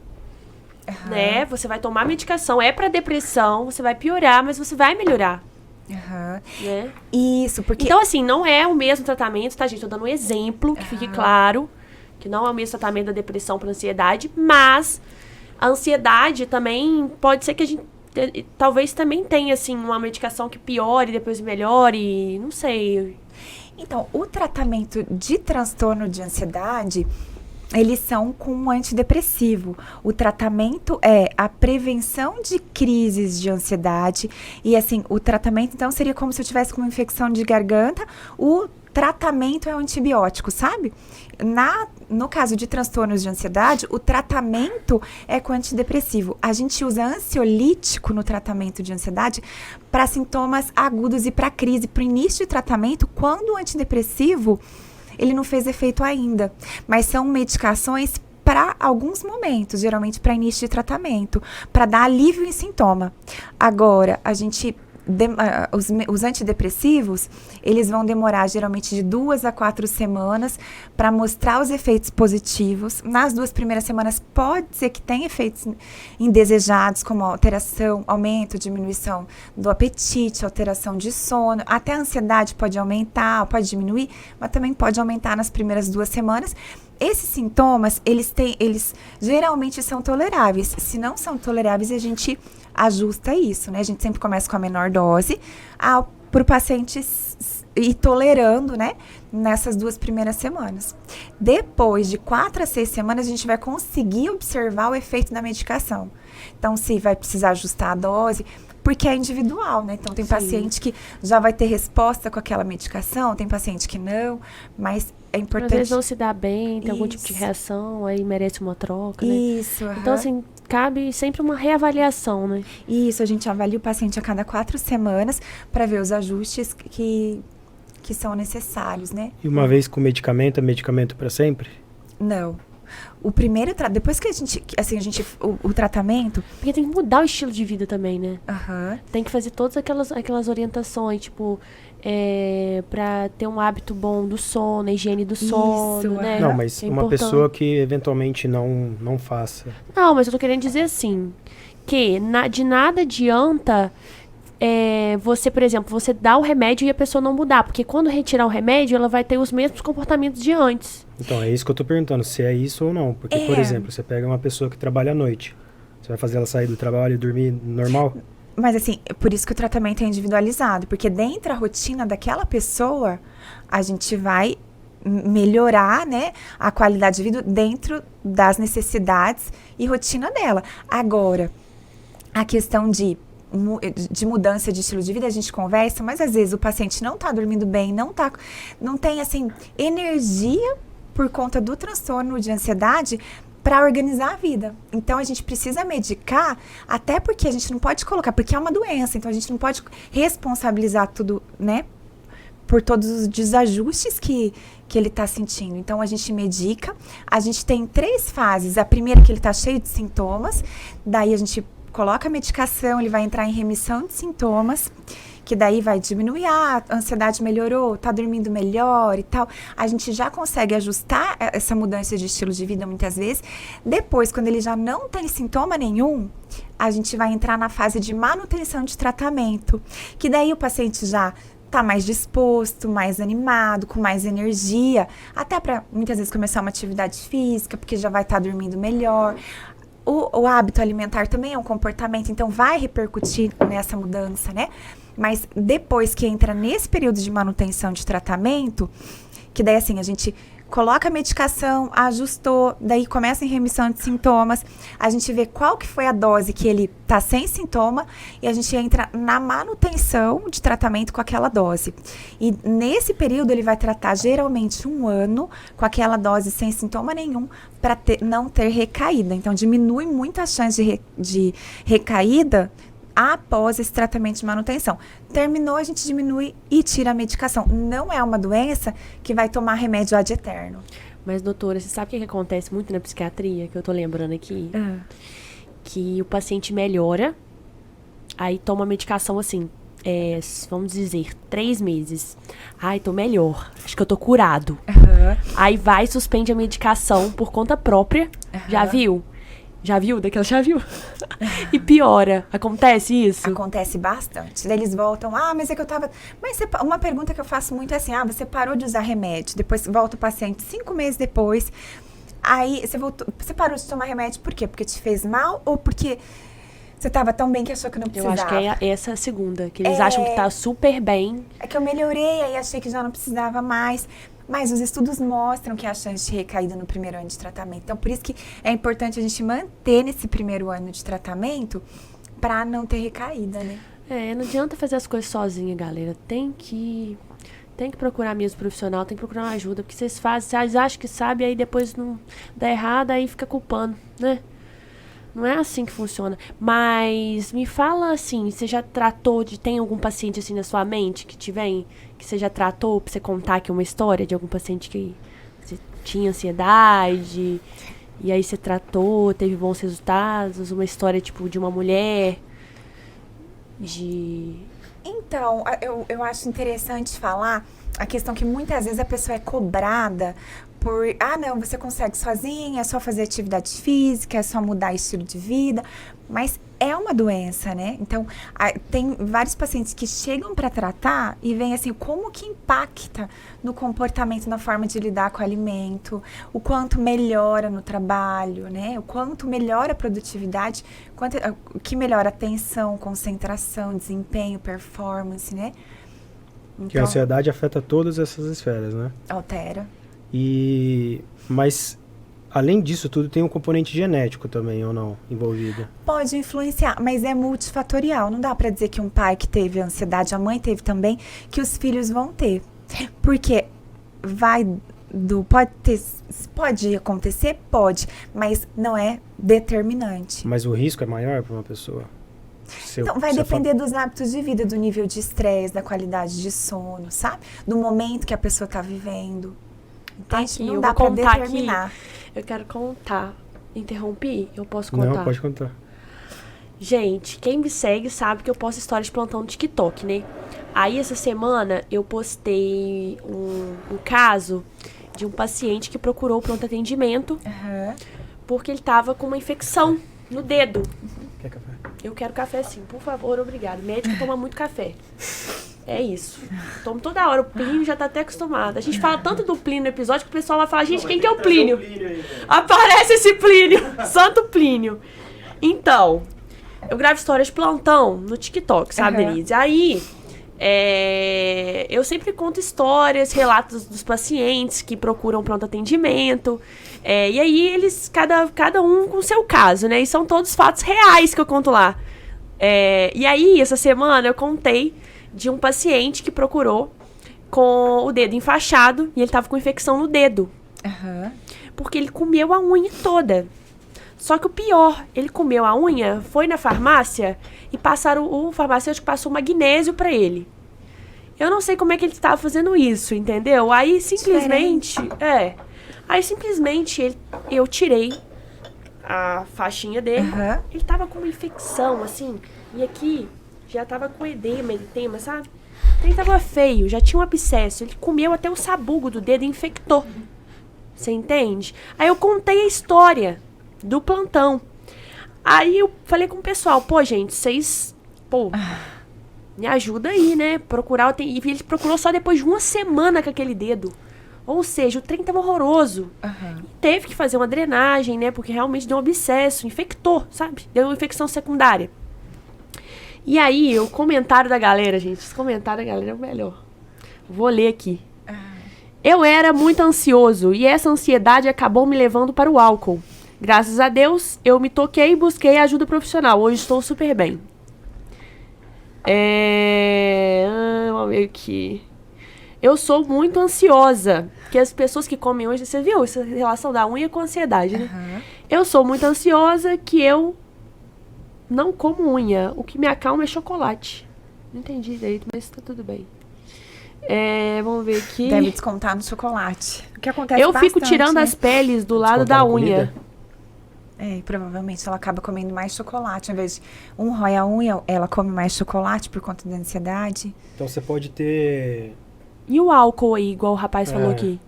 S1: né? Você vai tomar medicação, é para depressão, você vai piorar, mas você vai melhorar. Né?
S3: Isso, porque...
S1: Então, assim, não é o mesmo tratamento, tá, gente? Tô dando um exemplo, que fique claro, que não é o mesmo tratamento da depressão para ansiedade, mas a ansiedade também pode ser que a gente talvez também tenha, assim, uma medicação que piore, depois melhore, não sei.
S3: Então, o tratamento de transtorno de ansiedade, eles são com um antidepressivo. O tratamento é a prevenção de crises de ansiedade. E, assim, o tratamento, então, seria como se eu tivesse com uma infecção de garganta. O tratamento é um antibiótico, sabe? No caso de transtornos de ansiedade, o tratamento é com antidepressivo. A gente usa ansiolítico no tratamento de ansiedade para sintomas agudos e para crise, para o início de tratamento, quando o antidepressivo ele não fez efeito ainda. Mas são medicações para alguns momentos, geralmente para início de tratamento, para dar alívio em sintoma. Agora, os antidepressivos, eles vão demorar geralmente de 2 a 4 semanas para mostrar os efeitos positivos. Nas 2 primeiras semanas pode ser que tenha efeitos indesejados, como alteração, aumento, diminuição do apetite, alteração de sono, até a ansiedade pode aumentar, pode diminuir, mas também pode aumentar nas primeiras 2 semanas. Esses sintomas, eles geralmente são toleráveis. Se não são toleráveis, a gente ajusta isso, né? A gente sempre começa com a menor dose para o paciente ir tolerando, né? Nessas 2 primeiras semanas. Depois de 4 a 6 semanas, a gente vai conseguir observar o efeito da medicação. Então, se vai precisar ajustar a dose, porque é individual, né? Então, tem paciente que já vai ter resposta com aquela medicação, tem paciente que não, mas é importante...
S1: Às vezes não se dá bem, tem algum tipo de reação, aí merece uma troca, né?
S3: Isso,
S1: Então, assim, cabe sempre uma reavaliação, né?
S3: Isso, a gente avalia o paciente a cada 4 semanas para ver os ajustes que são necessários, né?
S2: E uma vez com medicamento, é medicamento para sempre?
S3: Não. O primeiro, depois que o tratamento...
S1: Porque tem que mudar o estilo de vida também, né?
S3: Aham.
S1: Tem que fazer todas aquelas orientações, tipo, pra ter um hábito bom do sono, a higiene do sono, né?
S2: Não, mas uma pessoa que eventualmente não faça.
S1: Não, mas eu tô querendo dizer assim, que de nada adianta você, por exemplo, você dá o remédio e a pessoa não mudar, porque quando retirar o remédio, ela vai ter os mesmos comportamentos de antes.
S2: Então, é isso que eu tô perguntando, se é isso ou não. Porque, por exemplo, você pega uma pessoa que trabalha à noite, você vai fazer ela sair do trabalho e dormir normal?
S3: Mas, assim, por isso que o tratamento é individualizado, porque dentro da rotina daquela pessoa, a gente vai melhorar, né, a qualidade de vida dentro das necessidades e rotina dela. Agora, a questão de mudança de estilo de vida, a gente conversa, mas às vezes o paciente não está dormindo bem, não tem, assim, energia por conta do transtorno de ansiedade para organizar a vida. Então, a gente precisa medicar, até porque a gente não pode colocar, porque é uma doença, então a gente não pode responsabilizar tudo, né, por todos os desajustes que ele está sentindo. Então, a gente medica, a gente tem 3 fases. A primeira que ele está cheio de sintomas, daí a gente coloca a medicação, ele vai entrar em remissão de sintomas, que daí vai diminuir, a ansiedade melhorou, tá dormindo melhor e tal. A gente já consegue ajustar essa mudança de estilo de vida muitas vezes. Depois, quando ele já não tem sintoma nenhum, a gente vai entrar na fase de manutenção de tratamento, que daí o paciente já tá mais disposto, mais animado, com mais energia, até para muitas vezes começar uma atividade física, porque já vai estar dormindo melhor. O hábito alimentar também é um comportamento, então vai repercutir nessa mudança, né? Mas depois que entra nesse período de manutenção de tratamento, que daí assim, a gente coloca a medicação, ajustou, daí começa em remissão de sintomas, a gente vê qual que foi a dose que ele tá sem sintoma e a gente entra na manutenção de tratamento com aquela dose. E nesse período ele vai tratar geralmente 1 ano com aquela dose sem sintoma nenhum para não ter recaída. Então diminui muito a chance de recaída após esse tratamento de manutenção. Terminou, a gente diminui e tira a medicação. Não é uma doença que vai tomar remédio ad eterno.
S1: Mas, doutora, você sabe o que acontece muito na psiquiatria, que eu tô lembrando aqui? Que o paciente melhora, Aí toma medicação assim, vamos dizer, 3 meses. Ai, tô melhor. Acho que eu tô curado. Aí vai e suspende a medicação por conta própria. Já viu? Já viu? Daquela já viu? E piora. Acontece isso?
S3: Acontece bastante. Daí eles voltam, mas é que eu tava... Mas uma pergunta que eu faço muito é assim, você parou de usar remédio, depois volta o paciente 5 meses depois, aí você parou de tomar remédio por quê? Porque te fez mal ou porque você tava tão bem que achou que não precisava?
S1: Eu acho que é essa segunda, que eles acham que tá super bem.
S3: É que eu melhorei, aí achei que já não precisava mais. Mas os estudos mostram que há chance de recaída no primeiro ano de tratamento. Então, por isso que é importante a gente manter nesse primeiro ano de tratamento para não ter recaída, né?
S1: Não adianta fazer as coisas sozinha, galera. Tem que procurar mesmo profissional, tem que procurar uma ajuda. Porque vocês acham que sabem, aí depois não dá errado, aí fica culpando, né? Não é assim que funciona. Mas me fala assim, você já tratou tem algum paciente assim na sua mente que você já tratou, pra você contar aqui uma história de algum paciente que você tinha ansiedade, e aí você tratou, teve bons resultados, uma história tipo de uma mulher,
S3: Então, eu acho interessante falar a questão que muitas vezes a pessoa é cobrada por, não, você consegue sozinha, é só fazer atividade física, é só mudar estilo de vida, mas é uma doença, né? Então, tem vários pacientes que chegam para tratar e vêm assim, como que impacta no comportamento, na forma de lidar com o alimento, o quanto melhora no trabalho, né? O quanto melhora a produtividade, o que melhora a atenção, concentração, desempenho, performance, né? Então,
S2: que a ansiedade afeta todas essas esferas, né?
S3: Altera.
S2: Mas, além disso tudo, tem um componente genético também, ou não, envolvido?
S3: Pode influenciar, mas é multifatorial. Não dá para dizer que um pai que teve ansiedade, a mãe teve também, que os filhos vão ter. Porque pode acontecer? Pode, mas não é determinante.
S2: Mas o risco é maior para uma pessoa?
S3: Então, vai depender dos hábitos de vida, do nível de estresse, da qualidade de sono, sabe? Do momento que a pessoa está vivendo.
S1: Aqui,
S3: não dá pra determinar.
S1: Aqui. Eu quero contar. Interrompi? Eu posso contar?
S2: Não, pode contar.
S1: Gente, quem me segue sabe que eu posto histórias de plantão no TikTok, né? Aí, essa semana, eu postei um caso de um paciente que procurou o pronto atendimento porque ele tava com uma infecção no dedo.
S2: Quer café?
S1: Eu quero café sim, por favor, obrigado. Médico toma muito café. É isso. Tomo toda hora. O Plínio já tá até acostumado. A gente fala tanto do Plínio no episódio que o pessoal vai falar, gente, quem que é o Plínio? Aparece esse Plínio. Santo Plínio. Então, eu gravo histórias de plantão no TikTok, sabe, Denise? Aí, eu sempre conto histórias, relatos dos pacientes que procuram pronto atendimento. E aí, eles, cada um com o seu caso, né? E são todos fatos reais que eu conto lá. E aí, essa semana, eu contei de um paciente que procurou com o dedo enfaixado e ele tava com infecção no dedo. Porque ele comeu a unha toda. Só que o pior, ele comeu a unha, foi na farmácia e o farmacêutico passou magnésio pra ele. Eu não sei como é que ele estava fazendo isso, entendeu? Aí simplesmente... eu tirei a faixinha dele. Ele tava com uma infecção, assim, e aqui já tava com eritema, sabe? Ele tava feio, já tinha um abscesso. Ele comeu até o sabugo do dedo e infectou. Você entende? Aí eu contei a história do plantão. Aí eu falei com o pessoal, gente, vocês... me ajuda aí, né? Procurar... E ele procurou só depois de uma semana com aquele dedo. Ou seja, o trem tava horroroso. Teve que fazer uma drenagem, né? Porque realmente deu um abscesso, infectou, sabe? Deu uma infecção secundária. E aí, o comentário da galera, gente, esse comentário da galera é o melhor. Vou ler aqui. Eu era muito ansioso e essa ansiedade acabou me levando para o álcool. Graças a Deus, eu me toquei e busquei ajuda profissional. Hoje estou super bem. Vamos ver aqui. Eu sou muito ansiosa. Que as pessoas que comem hoje... Você viu essa relação da unha com a ansiedade, né? Eu sou muito ansiosa que eu não como unha. O que me acalma é chocolate. Não entendi direito, mas tá tudo bem. Vamos ver aqui.
S3: Deve descontar no chocolate. O que acontece
S1: Eu
S3: bastante,
S1: fico tirando as peles do lado da unha.
S3: E provavelmente ela acaba comendo mais chocolate. Ao invés de rói a unha, ela come mais chocolate por conta da ansiedade.
S2: Então você pode ter...
S1: E o álcool aí, igual o rapaz falou aqui?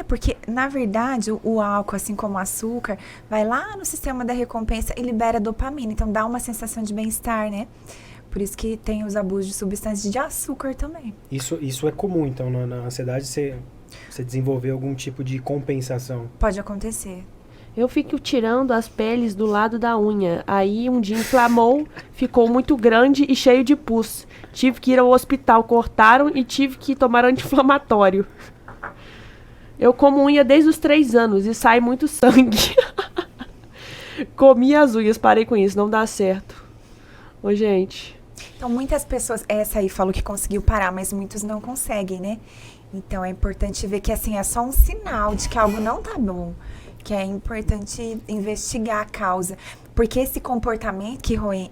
S3: Porque, na verdade, o álcool, assim como o açúcar, vai lá no sistema da recompensa e libera dopamina. Então, dá uma sensação de bem-estar, né? Por isso que tem os abusos de substâncias de açúcar também.
S2: Isso é comum, então, na ansiedade, você desenvolver algum tipo de compensação.
S3: Pode acontecer.
S1: Eu fico tirando as peles do lado da unha. Aí um dia inflamou, ficou muito grande e cheio de pus. Tive que ir ao hospital, cortaram e tive que tomar anti-inflamatório. Eu como unha desde os 3 anos e sai muito sangue. Comi as unhas, parei com isso, não dá certo. Ô, gente.
S3: Então, muitas pessoas... Essa aí falou que conseguiu parar, mas muitos não conseguem, né? Então, é importante ver que, assim, é só um sinal de que algo não tá bom. Que é importante investigar a causa. Porque esse comportamento que roe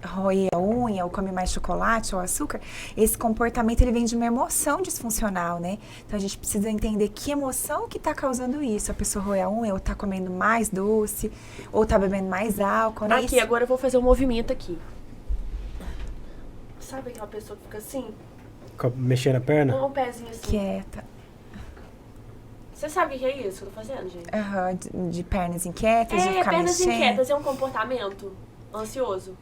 S3: a unha, ou come mais chocolate ou açúcar, esse comportamento ele vem de uma emoção disfuncional, né? Então a gente precisa entender que emoção que está causando isso. A pessoa roe a unha, ou está comendo mais doce, ou está bebendo mais álcool, né?
S1: Aqui, agora eu vou fazer um movimento aqui. Sabe aquela pessoa que fica assim?
S2: Mexendo a perna?
S1: Com o pezinho assim.
S3: Quieta.
S1: Você sabe o que é isso que eu tô fazendo, gente?
S3: De pernas inquietas, de ficar
S1: pernas
S3: mexendo.
S1: inquietas é um comportamento ansioso.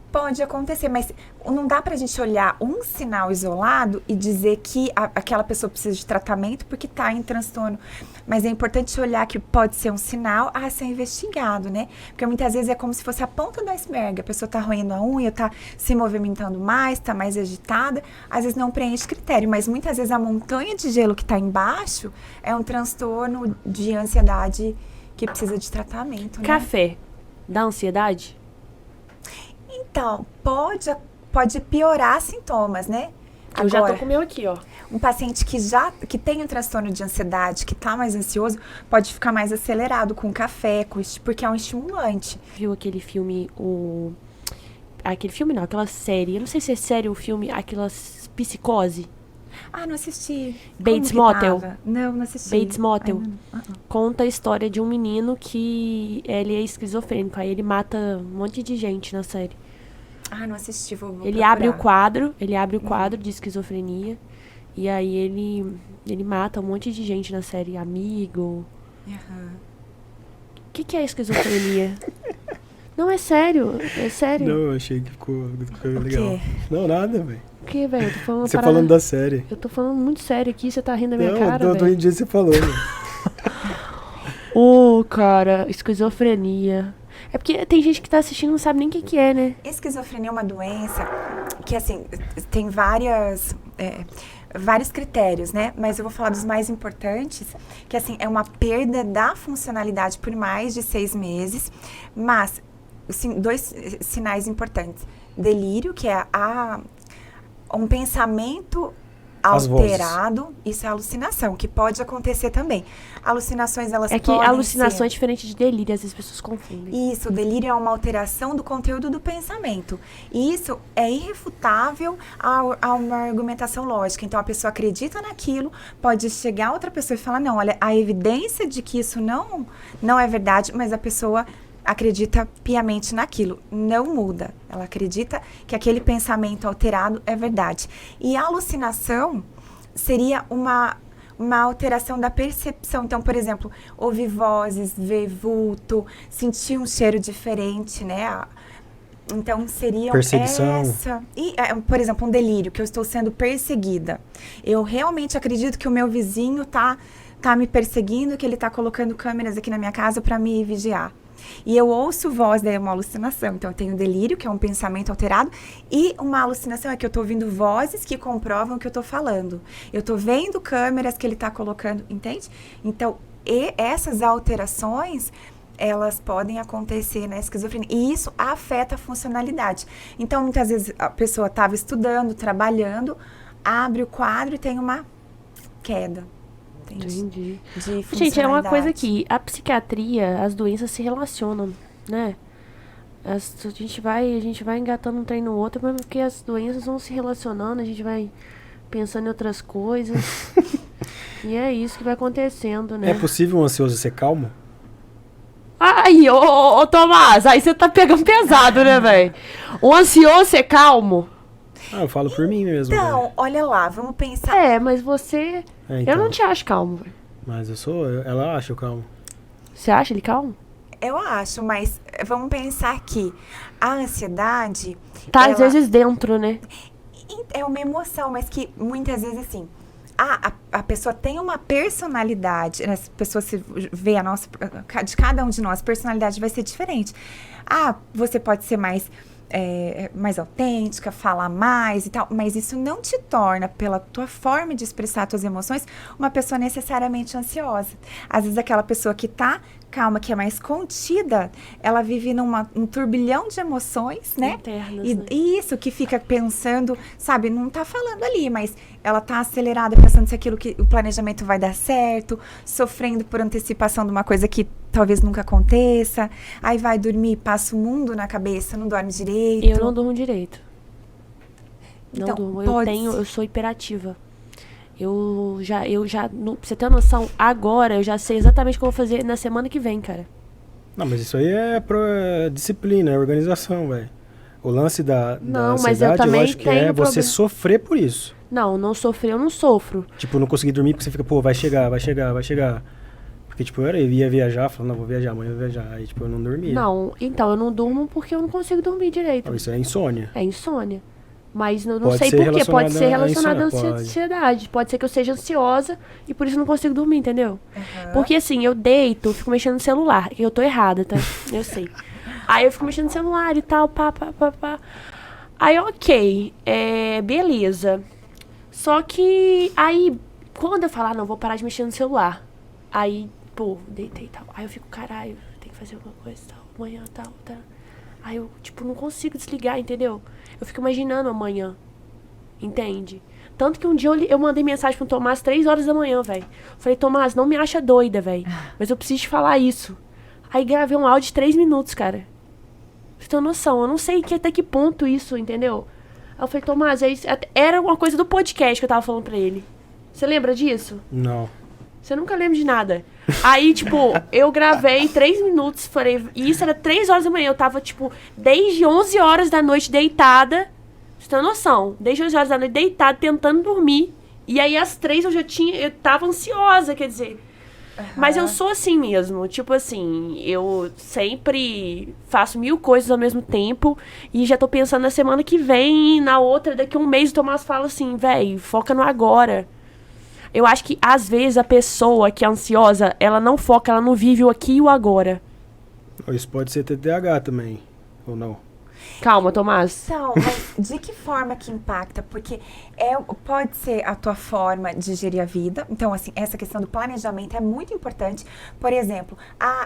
S3: Pode acontecer, mas não dá pra gente olhar um sinal isolado e dizer que aquela pessoa precisa de tratamento porque tá em transtorno. Mas é importante olhar que pode ser um sinal a ser investigado, né? Porque muitas vezes é como se fosse a ponta do iceberg. A pessoa tá roendo a unha, tá se movimentando mais, tá mais agitada. Às vezes não preenche critério, mas muitas vezes a montanha de gelo que tá embaixo é um transtorno de ansiedade que precisa de tratamento, né?
S1: Café dá ansiedade?
S3: Então, pode piorar sintomas, né?
S1: Eu já tô com o meu aqui, ó.
S3: Um paciente que tem um transtorno de ansiedade, que tá mais ansioso, pode ficar mais acelerado com café, porque é um estimulante.
S1: Viu aquele filme, aquele filme não, aquela série, eu não sei se é série ou filme, aquela Psicose?
S3: Não assisti.
S1: Bates Motel.
S3: Não assisti.
S1: Bates Motel. Conta a história de um menino que ele é esquizofrênico, aí ele mata um monte de gente na série.
S3: Não assisti, vou
S1: ele
S3: procurar.
S1: abre o quadro de esquizofrenia e aí ele mata um monte de gente na série, amigo. O que é esquizofrenia? Não, é sério, é sério.
S2: Não, eu achei que ficou legal.
S3: Quê?
S2: Não, nada, velho.
S1: O que, velho? Eu tô falando
S2: Você falando da série.
S1: Eu tô falando muito sério aqui, você tá rindo da minha
S2: não,
S1: cara, velho.
S2: Não, do dia você falou, velho.
S1: Cara, esquizofrenia. É porque tem gente que tá assistindo e não sabe nem o que é, né?
S3: Esquizofrenia é uma doença que, assim, tem vários critérios, né? Mas eu vou falar dos mais importantes, que, assim, é uma perda da funcionalidade por mais de 6 meses, mas, assim, 2 sinais importantes. Delírio, que é um pensamento alterado, isso é alucinação, que pode acontecer também. Alucinações, elas podem
S1: que alucinação
S3: ser...
S1: é diferente de delírio, às vezes as pessoas confundem.
S3: Isso, o delírio é uma alteração do conteúdo do pensamento. E isso é irrefutável a uma argumentação lógica. Então, a pessoa acredita naquilo, pode chegar outra pessoa e falar, não, olha, a evidência de que isso não é verdade, mas a pessoa acredita piamente naquilo, não muda. Ela acredita que aquele pensamento alterado é verdade. E a alucinação seria uma alteração da percepção. Então, por exemplo, ouvir vozes, ver vulto, sentir um cheiro diferente, né? Então, seria
S2: perseguição.
S3: E, por exemplo, um delírio, que eu estou sendo perseguida. Eu realmente acredito que o meu vizinho tá me perseguindo, que ele tá colocando câmeras aqui na minha casa para me vigiar. E eu ouço voz, daí é uma alucinação. Então, eu tenho delírio, que é um pensamento alterado, e uma alucinação é que eu tô ouvindo vozes que comprovam o que eu tô falando. Eu tô vendo câmeras que ele tá colocando, entende? Então, essas alterações, elas podem acontecer na esquizofrenia. E isso afeta a funcionalidade. Então, muitas vezes, a pessoa estava estudando, trabalhando, abre o quadro e tem uma queda.
S1: Entendi. Gente, é uma coisa que a psiquiatria, as doenças se relacionam, né? A gente vai engatando um trem no outro, mas porque as doenças vão se relacionando, a gente vai pensando em outras coisas. E é isso que vai acontecendo, né?
S2: É possível um ansioso ser calmo?
S1: Aí, ô Tomás, aí você tá pegando pesado, né, velho? O ansioso é calmo?
S2: Eu falo por mim mesmo.
S3: Então,
S2: velho.
S3: olha lá, vamos pensar.
S1: É, mas você...
S2: Então.
S1: Eu não te acho calmo, velho.
S2: Mas ela acha o calmo.
S1: Você acha ele calmo?
S3: Eu acho, mas vamos pensar que a ansiedade...
S1: Tá, às vezes dentro, né?
S3: É uma emoção, mas que muitas vezes, assim... A pessoa tem uma personalidade, né? As pessoas se vê a nossa... De cada um de nós, a personalidade vai ser diferente. Você pode ser mais autêntica, falar mais e tal, mas isso não te torna, pela tua forma de expressar tuas emoções, uma pessoa necessariamente ansiosa. Às vezes aquela pessoa que tá calma, que é mais contida, ela vive num turbilhão de emoções, né?
S1: Internas,
S3: E
S1: né?
S3: isso, que fica pensando, sabe, não tá falando ali, mas ela tá acelerada pensando se aquilo que o planejamento vai dar certo, sofrendo por antecipação de uma coisa que talvez nunca aconteça. Aí vai dormir, passa o mundo na cabeça, não dorme direito.
S1: Eu não durmo direito. Não
S3: Então,
S1: durmo.
S3: pode
S1: Eu sou hiperativa. Pra você ter uma noção, agora eu já sei exatamente o que eu vou fazer na semana que vem, cara.
S2: Não, mas isso aí é disciplina, é organização, velho. O lance da
S1: mas eu
S2: ansiedade,
S1: também
S2: eu acho que
S1: tenho
S2: é você
S1: problema.
S2: sofrer por isso.
S1: Não sofrer, eu não sofro.
S2: Tipo, não conseguir dormir porque você fica, pô, vai chegar. Porque, tipo, eu ia viajar, falando, não, vou viajar, amanhã eu vou viajar. Aí, tipo, eu não dormia.
S1: Não, então, eu não durmo porque eu não consigo dormir direito.
S2: Isso é insônia.
S1: É insônia. Mas não
S2: Pode
S1: sei
S2: ser
S1: por quê. Pode ser
S2: relacionado
S1: relacionado à
S2: à insônia,
S1: ansiedade. Pode ser que eu seja ansiosa e por isso não consigo dormir, entendeu?
S3: Uhum.
S1: Porque assim, eu deito, fico mexendo no celular. Eu tô errada, tá? Eu sei. Aí eu fico mexendo no celular e tal, pá. Aí, ok. Beleza. Só que aí, quando eu falar, não, vou parar de mexer no celular. Aí, pô, deitei e tal. Aí eu fico, caralho, tem que fazer alguma coisa e tal. Amanhã, tal. Aí eu, tipo, não consigo desligar, entendeu? Eu fico imaginando amanhã. Entende? Tanto que um dia eu mandei mensagem pro Tomás 3 horas da manhã, velho. Falei, Tomás, não me acha doida, velho. Mas eu preciso te falar isso. Aí gravei um áudio de 3 minutos, cara. Você tem noção? Eu não sei até que ponto isso, entendeu? Aí eu falei, Tomás, era uma coisa do podcast que eu tava falando pra ele. Você lembra disso?
S2: Não.
S1: Você nunca lembra de nada. Aí, tipo, eu gravei 3 minutos, falei, e isso era 3 horas da manhã. Eu tava, tipo, desde 11 horas da noite deitada. Você tem noção? Desde 11 horas da noite deitada, tentando dormir. E aí, às 3 eu tava ansiosa, quer dizer. Uhum. Mas eu sou assim mesmo. Tipo assim, eu sempre faço 1000 coisas ao mesmo tempo. E já tô pensando na semana que vem, na outra, daqui a um mês o Tomás fala assim, véi, foca no agora. Eu acho que, às vezes, a pessoa que é ansiosa, ela não foca, ela não vive o aqui e o agora.
S2: Isso pode ser TDAH também, ou não?
S1: Calma, Tomás.
S3: Então, mas de que forma que impacta? Porque pode ser a tua forma de gerir a vida. Então, assim, essa questão do planejamento é muito importante. Por exemplo,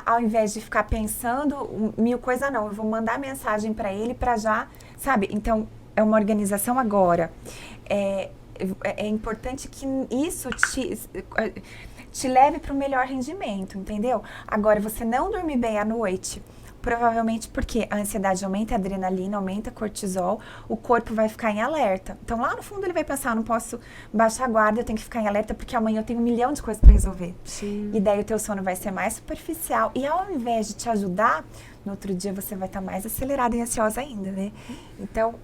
S3: ao invés de ficar pensando 1000 coisas, não, eu vou mandar mensagem para ele para já, sabe? Então, é uma organização agora. É importante que isso te leve para o melhor rendimento, entendeu? Agora, você não dormir bem à noite, provavelmente porque a ansiedade aumenta, a adrenalina aumenta, cortisol, o corpo vai ficar em alerta. Então, lá no fundo, ele vai pensar, não posso baixar a guarda, eu tenho que ficar em alerta porque amanhã eu tenho 1 milhão de coisas para resolver.
S1: Sim.
S3: E daí o teu sono vai ser mais superficial. E ao invés de te ajudar, no outro dia você vai estar mais acelerada e ansiosa ainda, né? Então,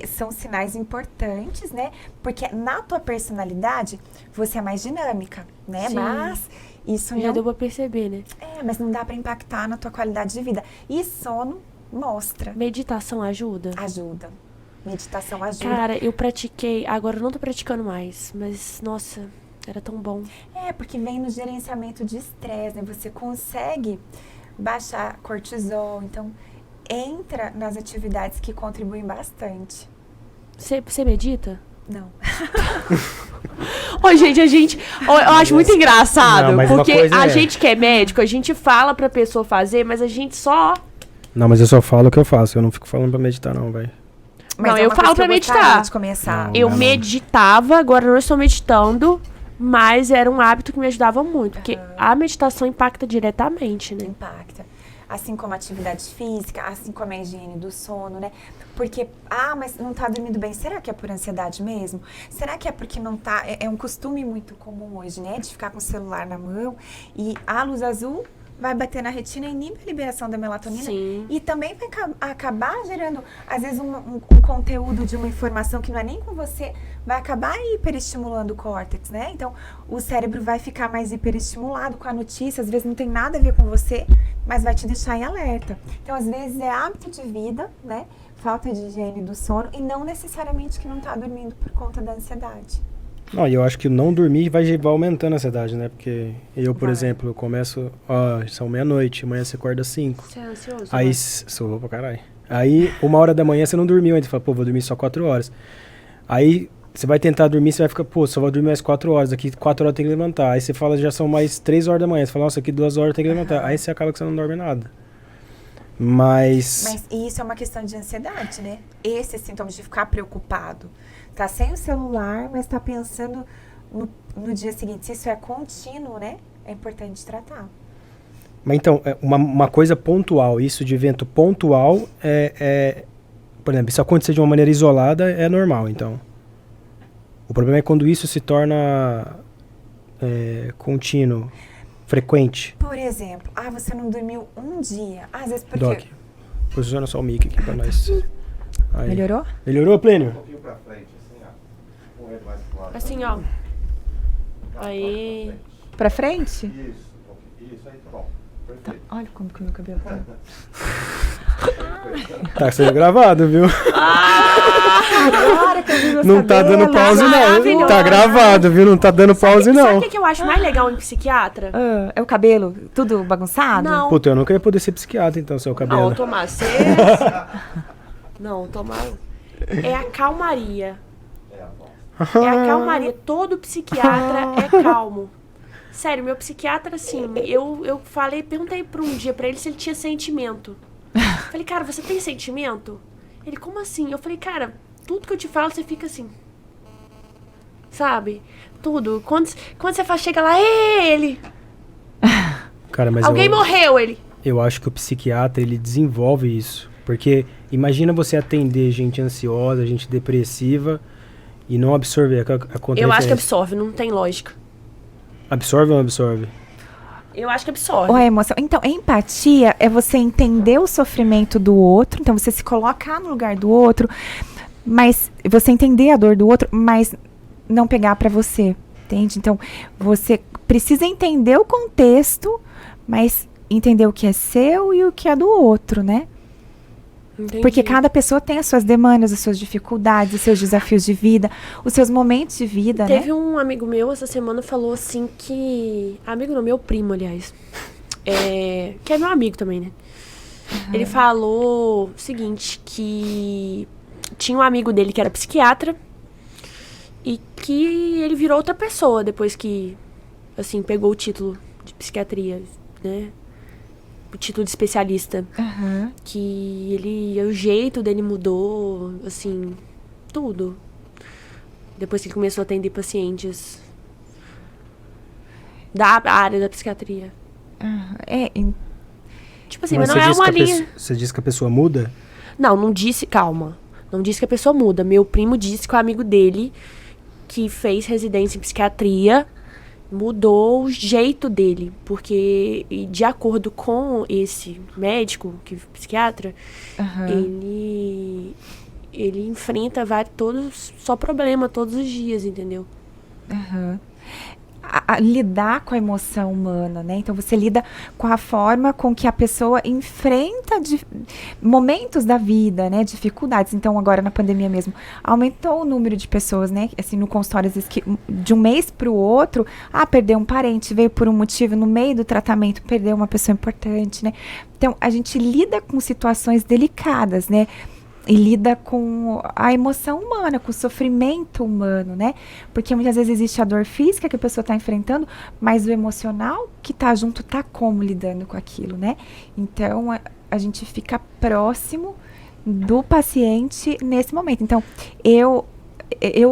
S3: são sinais importantes, né? Porque na tua personalidade, você é mais dinâmica, né?
S1: Sim.
S3: Mas isso
S1: Já deu pra perceber, né?
S3: mas não dá pra impactar na tua qualidade de vida. E sono mostra.
S1: Meditação ajuda?
S3: Ajuda. Meditação ajuda.
S1: Cara, eu pratiquei, agora eu não tô praticando mais, mas, nossa, era tão bom.
S3: Porque vem no gerenciamento de estresse, né? Você consegue baixar cortisol, então entra nas atividades que contribuem bastante.
S1: Você medita?
S3: Não.
S1: Ô, gente, eu acho muito engraçado,
S2: Não,
S1: porque a gente que é médico, a gente fala pra pessoa fazer, mas a gente só...
S2: Não, mas eu só falo o que eu faço, eu não fico falando pra meditar não, velho.
S1: Não, eu falo pra meditar.
S3: De começar.
S1: Eu meditava, agora eu não estou meditando, mas era um hábito que me ajudava muito, porque a meditação impacta diretamente, né?
S3: Impacta. Assim como a atividade física, assim como a higiene do sono, né? Porque, mas não tá dormindo bem. Será que é por ansiedade mesmo? Será que é porque não tá... É um costume muito comum hoje, né? De ficar com o celular na mão e a luz azul vai bater na retina e inibe a liberação da melatonina.
S1: Sim.
S3: E também vai acabar gerando, às vezes, um conteúdo de uma informação que não é nem com você, vai acabar hiperestimulando o córtex, né? Então, o cérebro vai ficar mais hiperestimulado com a notícia, às vezes não tem nada a ver com você, mas vai te deixar em alerta. Então, às vezes, é hábito de vida, né? Falta de higiene do sono e não necessariamente que não está dormindo por conta da ansiedade.
S2: Não, e eu acho que não dormir vai aumentando a ansiedade, né? Porque eu, por
S3: Vai.
S2: exemplo, eu começo, são meia-noite, amanhã você acorda às 5.
S1: Você é ansioso?
S2: Aí,
S1: né?
S2: sou pra caralho. Aí, 1h da manhã você não dormiu ainda, você fala, pô, vou dormir só 4 horas. Aí, você vai tentar dormir, você vai ficar, pô, só vou dormir mais 4 horas, daqui 4 horas tem que levantar. Aí você fala, já são mais 3 horas da manhã, você fala, nossa, aqui 2 horas tem que levantar. Aí você acaba que você não dorme nada. Mas
S3: isso é uma questão de ansiedade, né? Esses sintomas de ficar preocupado. Tá sem o celular, mas tá pensando no dia seguinte. Se isso é contínuo, né? É importante tratar.
S2: Mas então, uma coisa pontual, isso de evento pontual, por exemplo, se acontecer de uma maneira isolada, é normal, então. O problema é quando isso se torna contínuo, frequente.
S3: Por exemplo, você não dormiu um dia. Às vezes porque...
S2: Doc, posiciona só o mic aqui pra nós. Aí.
S3: Melhorou?
S2: Melhorou, Plênio?
S4: Um pouquinho pra frente, assim, ó. Com ele mais pro lado.
S1: Assim, ó. Aí.
S3: Pra frente?
S4: Isso, um pouquinho. Isso aí, tá bom. Perfeito.
S3: Olha como que o meu cabelo tá.
S2: Tá sendo gravado, viu?
S3: Agora que eu vi meu
S2: Não tá
S3: cabelo.
S2: dando pause, não.
S1: Maravilhoso.
S2: Tá gravado, viu? Não tá dando pause,
S1: Sabe
S2: não.
S1: o que eu acho mais legal em psiquiatra?
S3: É o cabelo tudo bagunçado?
S1: Não.
S2: Puta, eu nunca ia poder ser psiquiatra, então, seu cabelo.
S1: Não, Tomás, você... Não, Tomás. É a calmaria. É a calmaria. Todo psiquiatra é calmo. Sério, meu psiquiatra, assim, eu perguntei por um dia pra ele se ele tinha sentimento. Falei, cara, você tem sentimento? Ele, como assim? Eu falei, cara, tudo que eu te falo, você fica assim. Sabe? Tudo. Quando você fala, chega lá, ele!
S2: Cara, mas
S1: Alguém morreu, ele.
S2: eu acho que o psiquiatra, ele desenvolve isso. Porque imagina você atender gente ansiosa, gente depressiva e não absorver a conta.
S1: Eu acho que absorve, não tem lógica.
S2: Absorve ou não absorve?
S1: Eu acho que absorve.
S3: Ou a emoção. Então, empatia é você entender o sofrimento do outro. Então, você se colocar no lugar do outro, mas você entender a dor do outro, mas não pegar pra você, entende? Então, você precisa entender o contexto, mas entender o que é seu e o que é do outro, né?
S1: Entendi.
S3: Porque cada pessoa tem as suas demandas, as suas dificuldades, os seus desafios de vida, os seus momentos de vida, né?
S1: Teve um amigo meu essa semana falou assim que... Amigo não, meu primo, aliás. Que é meu amigo também, né? Ele falou o seguinte, que tinha um amigo dele que era psiquiatra e que ele virou outra pessoa depois que, assim, pegou o título de psiquiatria, né? O título de especialista.
S3: Aham.
S1: Que o jeito dele mudou, assim, tudo. Depois que ele começou a atender pacientes da área da psiquiatria. Tipo assim, mas não é uma linha...
S2: Você disse que a pessoa muda?
S1: Não disse, calma. Não disse que a pessoa muda. Meu primo disse que o amigo dele, que fez residência em psiquiatria, mudou o jeito dele, porque de acordo com esse médico, psiquiatra, ele enfrenta só problema todos os dias, entendeu?
S3: Lidar com a emoção humana, né? Então, você lida com a forma com que a pessoa enfrenta momentos da vida, né? Dificuldades. Então, agora na pandemia mesmo, aumentou o número de pessoas, né? Assim, no consultório, às vezes, que de um mês para o outro, perdeu um parente, veio por um motivo, no meio do tratamento, perdeu uma pessoa importante, né? Então, a gente lida com situações delicadas, né? E lida com a emoção humana, com o sofrimento humano, né? Porque muitas vezes existe a dor física que a pessoa está enfrentando, mas o emocional que está junto está como lidando com aquilo, né? Então, a gente fica próximo do paciente nesse momento. Então, eu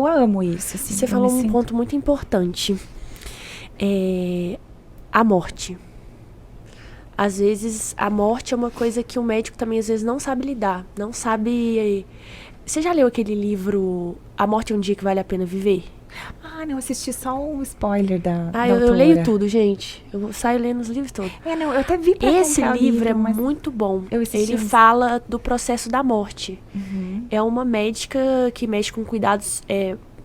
S3: amo isso. Assim,
S1: Você falou um ponto muito importante. A morte. Às vezes, a morte é uma coisa que o médico também, às vezes, não sabe lidar. Não sabe... Você já leu aquele livro A Morte é um Dia que Vale a Pena Viver?
S3: Ah, não, assisti só um spoiler da
S1: Eu
S3: autora.
S1: leio tudo, gente. Eu saio lendo os livros todos.
S3: Não, eu até vi pra
S1: Esse
S3: comprar o
S1: livro é
S3: mas
S1: muito bom.
S3: eu assisti
S1: Ele fala do processo da morte.
S3: Uhum.
S1: É uma médica que mexe com cuidados...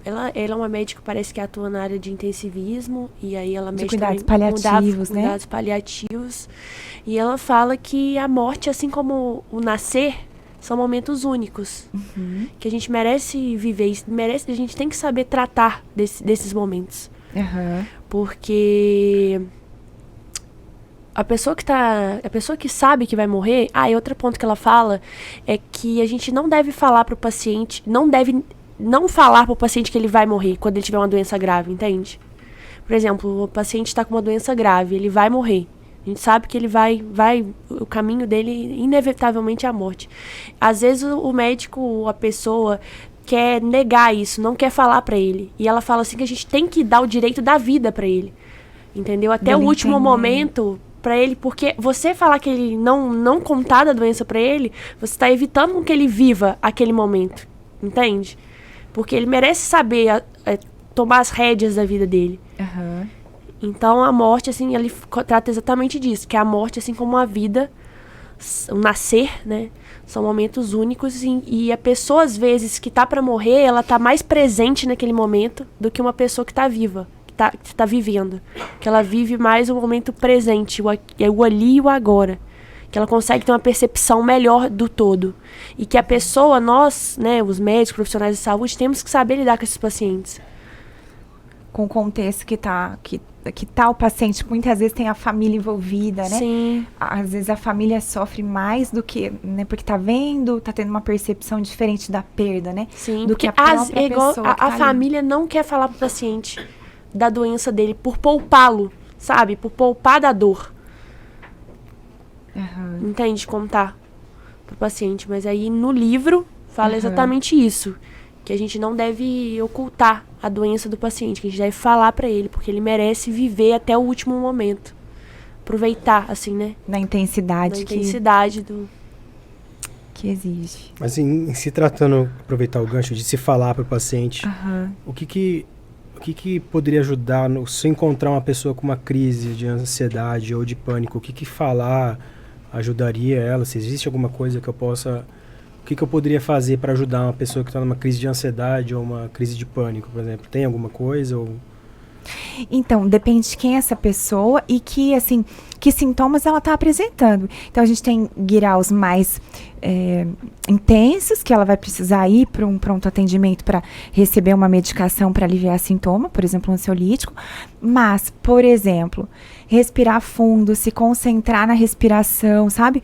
S1: Ela é uma médica, parece que atua na área de intensivismo. E aí ela mexe
S3: cuidados
S1: também
S3: paliativos,
S1: com
S3: né?
S1: cuidados paliativos. E ela fala que a morte, assim como o nascer, são momentos únicos.
S3: Uhum.
S1: Que a gente merece viver. A gente tem que saber tratar desses momentos.
S3: Uhum.
S1: Porque a pessoa que sabe que vai morrer... e outro ponto que ela fala é que a gente não deve falar pro paciente... Não falar pro paciente que ele vai morrer quando ele tiver uma doença grave, entende? Por exemplo, o paciente está com uma doença grave, ele vai morrer. A gente sabe que ele o caminho dele, inevitavelmente, é a morte. Às vezes o médico, a pessoa, quer negar isso, não quer falar pra ele. E ela fala assim que a gente tem que dar o direito da vida pra ele. Entendeu? Até o último momento pra ele, porque você falar que ele não contar da doença pra ele, você tá evitando que ele viva aquele momento. Entende? Porque ele merece saber tomar as rédeas da vida dele.
S3: Uhum.
S1: Então, a morte, assim, ele trata exatamente disso. Que a morte, assim como a vida, o nascer, né? São momentos únicos. E a pessoa, às vezes, que tá pra morrer, ela tá mais presente naquele momento do que uma pessoa que tá viva. Que tá vivendo. Que ela vive mais o momento presente. O ali e o agora. Que ela consegue ter uma percepção melhor do todo. E que a pessoa, nós, né, os médicos, profissionais de saúde, temos que saber lidar com esses pacientes.
S3: Com o contexto que tá o paciente, muitas vezes tem a família envolvida, né?
S1: Sim.
S3: Às vezes a família sofre mais do que, né, porque tá tendo uma percepção diferente da perda, né?
S1: Sim,
S3: do
S1: porque
S3: que a própria pessoa
S1: a família não quer falar pro paciente da doença dele por poupá-lo, sabe? Por poupar da dor.
S3: Uhum.
S1: Entende? Contar pro paciente. Mas aí no livro fala exatamente isso. Que a gente não deve ocultar a doença do paciente. Que a gente deve falar pra ele. Porque ele merece viver até o último momento. Aproveitar, assim, né?
S3: Na intensidade que exige.
S2: Mas em se tratando, aproveitar o gancho de se falar pro paciente, o que poderia ajudar se eu encontrar uma pessoa com uma crise de ansiedade ou de pânico? O que falar ajudaria ela? Se existe alguma coisa que eu possa... O que eu poderia fazer para ajudar uma pessoa que está numa crise de ansiedade ou uma crise de pânico, por exemplo? Tem alguma coisa?
S3: Então, depende de quem é essa pessoa e que sintomas ela está apresentando. Então, a gente tem graus mais intensos, que ela vai precisar ir para um pronto atendimento para receber uma medicação para aliviar sintoma, por exemplo, um ansiolítico. Mas, por exemplo, respirar fundo, se concentrar na respiração, sabe?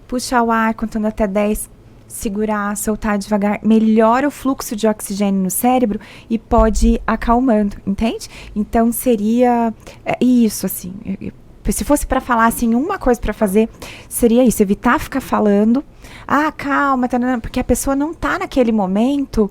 S3: Puxar o ar contando até 10, segurar, soltar devagar, melhora o fluxo de oxigênio no cérebro e pode ir acalmando, entende? Então, seria isso, assim. Se fosse para falar, assim, uma coisa para fazer, seria isso, evitar ficar falando, calma, porque a pessoa não tá naquele momento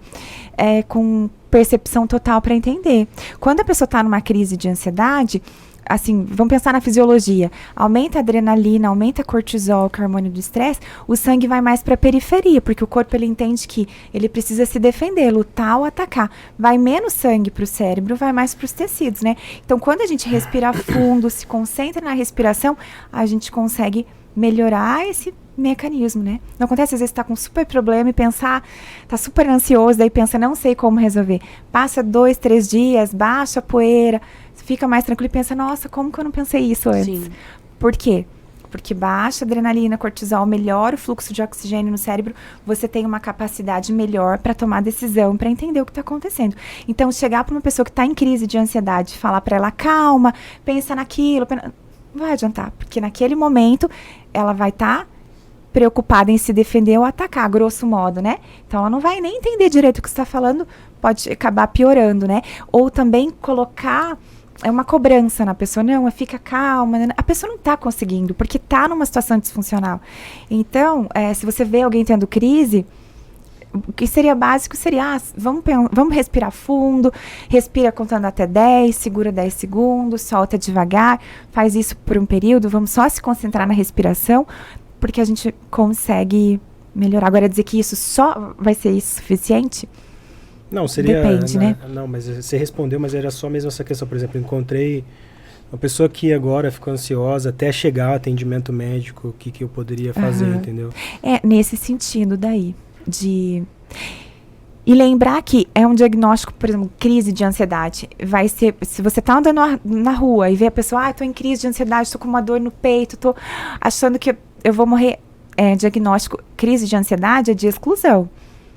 S3: com percepção total para entender. Quando a pessoa tá numa crise de ansiedade, assim, vamos pensar na fisiologia, aumenta a adrenalina, aumenta a cortisol, que é o hormônio do estresse, o sangue vai mais para a periferia, porque o corpo ele entende que ele precisa se defender, lutar ou atacar. Vai menos sangue para o cérebro, vai mais para os tecidos, né? Então, quando a gente respira fundo, se concentra na respiração, a gente consegue melhorar esse mecanismo, né? Não acontece, às vezes, tá com um super problema e pensar, tá super ansioso, daí pensa, não sei como resolver. Passa 2, 3 dias, baixa a poeira, fica mais tranquilo e pensa, nossa, como que eu não pensei isso antes?
S1: Sim.
S3: Por quê? Porque baixa adrenalina, cortisol, melhora o fluxo de oxigênio no cérebro, você tem uma capacidade melhor para tomar decisão, para entender o que está acontecendo. Então, chegar para uma pessoa que está em crise de ansiedade, falar para ela, calma, pensa naquilo, não vai adiantar, porque naquele momento ela vai estar preocupada em se defender ou atacar, grosso modo, né? Então, ela não vai nem entender direito o que você está falando, pode acabar piorando, né? Ou também colocar uma cobrança na pessoa, não, fica calma, a pessoa não está conseguindo, porque está numa situação disfuncional. Então, se você vê alguém tendo crise, o que seria básico seria, vamos respirar fundo, respira contando até 10, segura 10 segundos, solta devagar, faz isso por um período, vamos só se concentrar na respiração, porque a gente consegue melhorar. Agora, dizer que isso só vai ser isso suficiente,
S2: Não, seria...
S3: Depende, né?
S2: Não, mas você respondeu, mas era só mesmo essa questão. Por exemplo, encontrei uma pessoa que agora ficou ansiosa até chegar ao atendimento médico, o que eu poderia fazer, entendeu?
S3: É, nesse sentido daí, E lembrar que é um diagnóstico, por exemplo, crise de ansiedade. Vai ser, se você tá andando na rua e vê a pessoa, tô em crise de ansiedade, tô com uma dor no peito, tô achando que eu vou morrer. Diagnóstico, crise de ansiedade é de exclusão.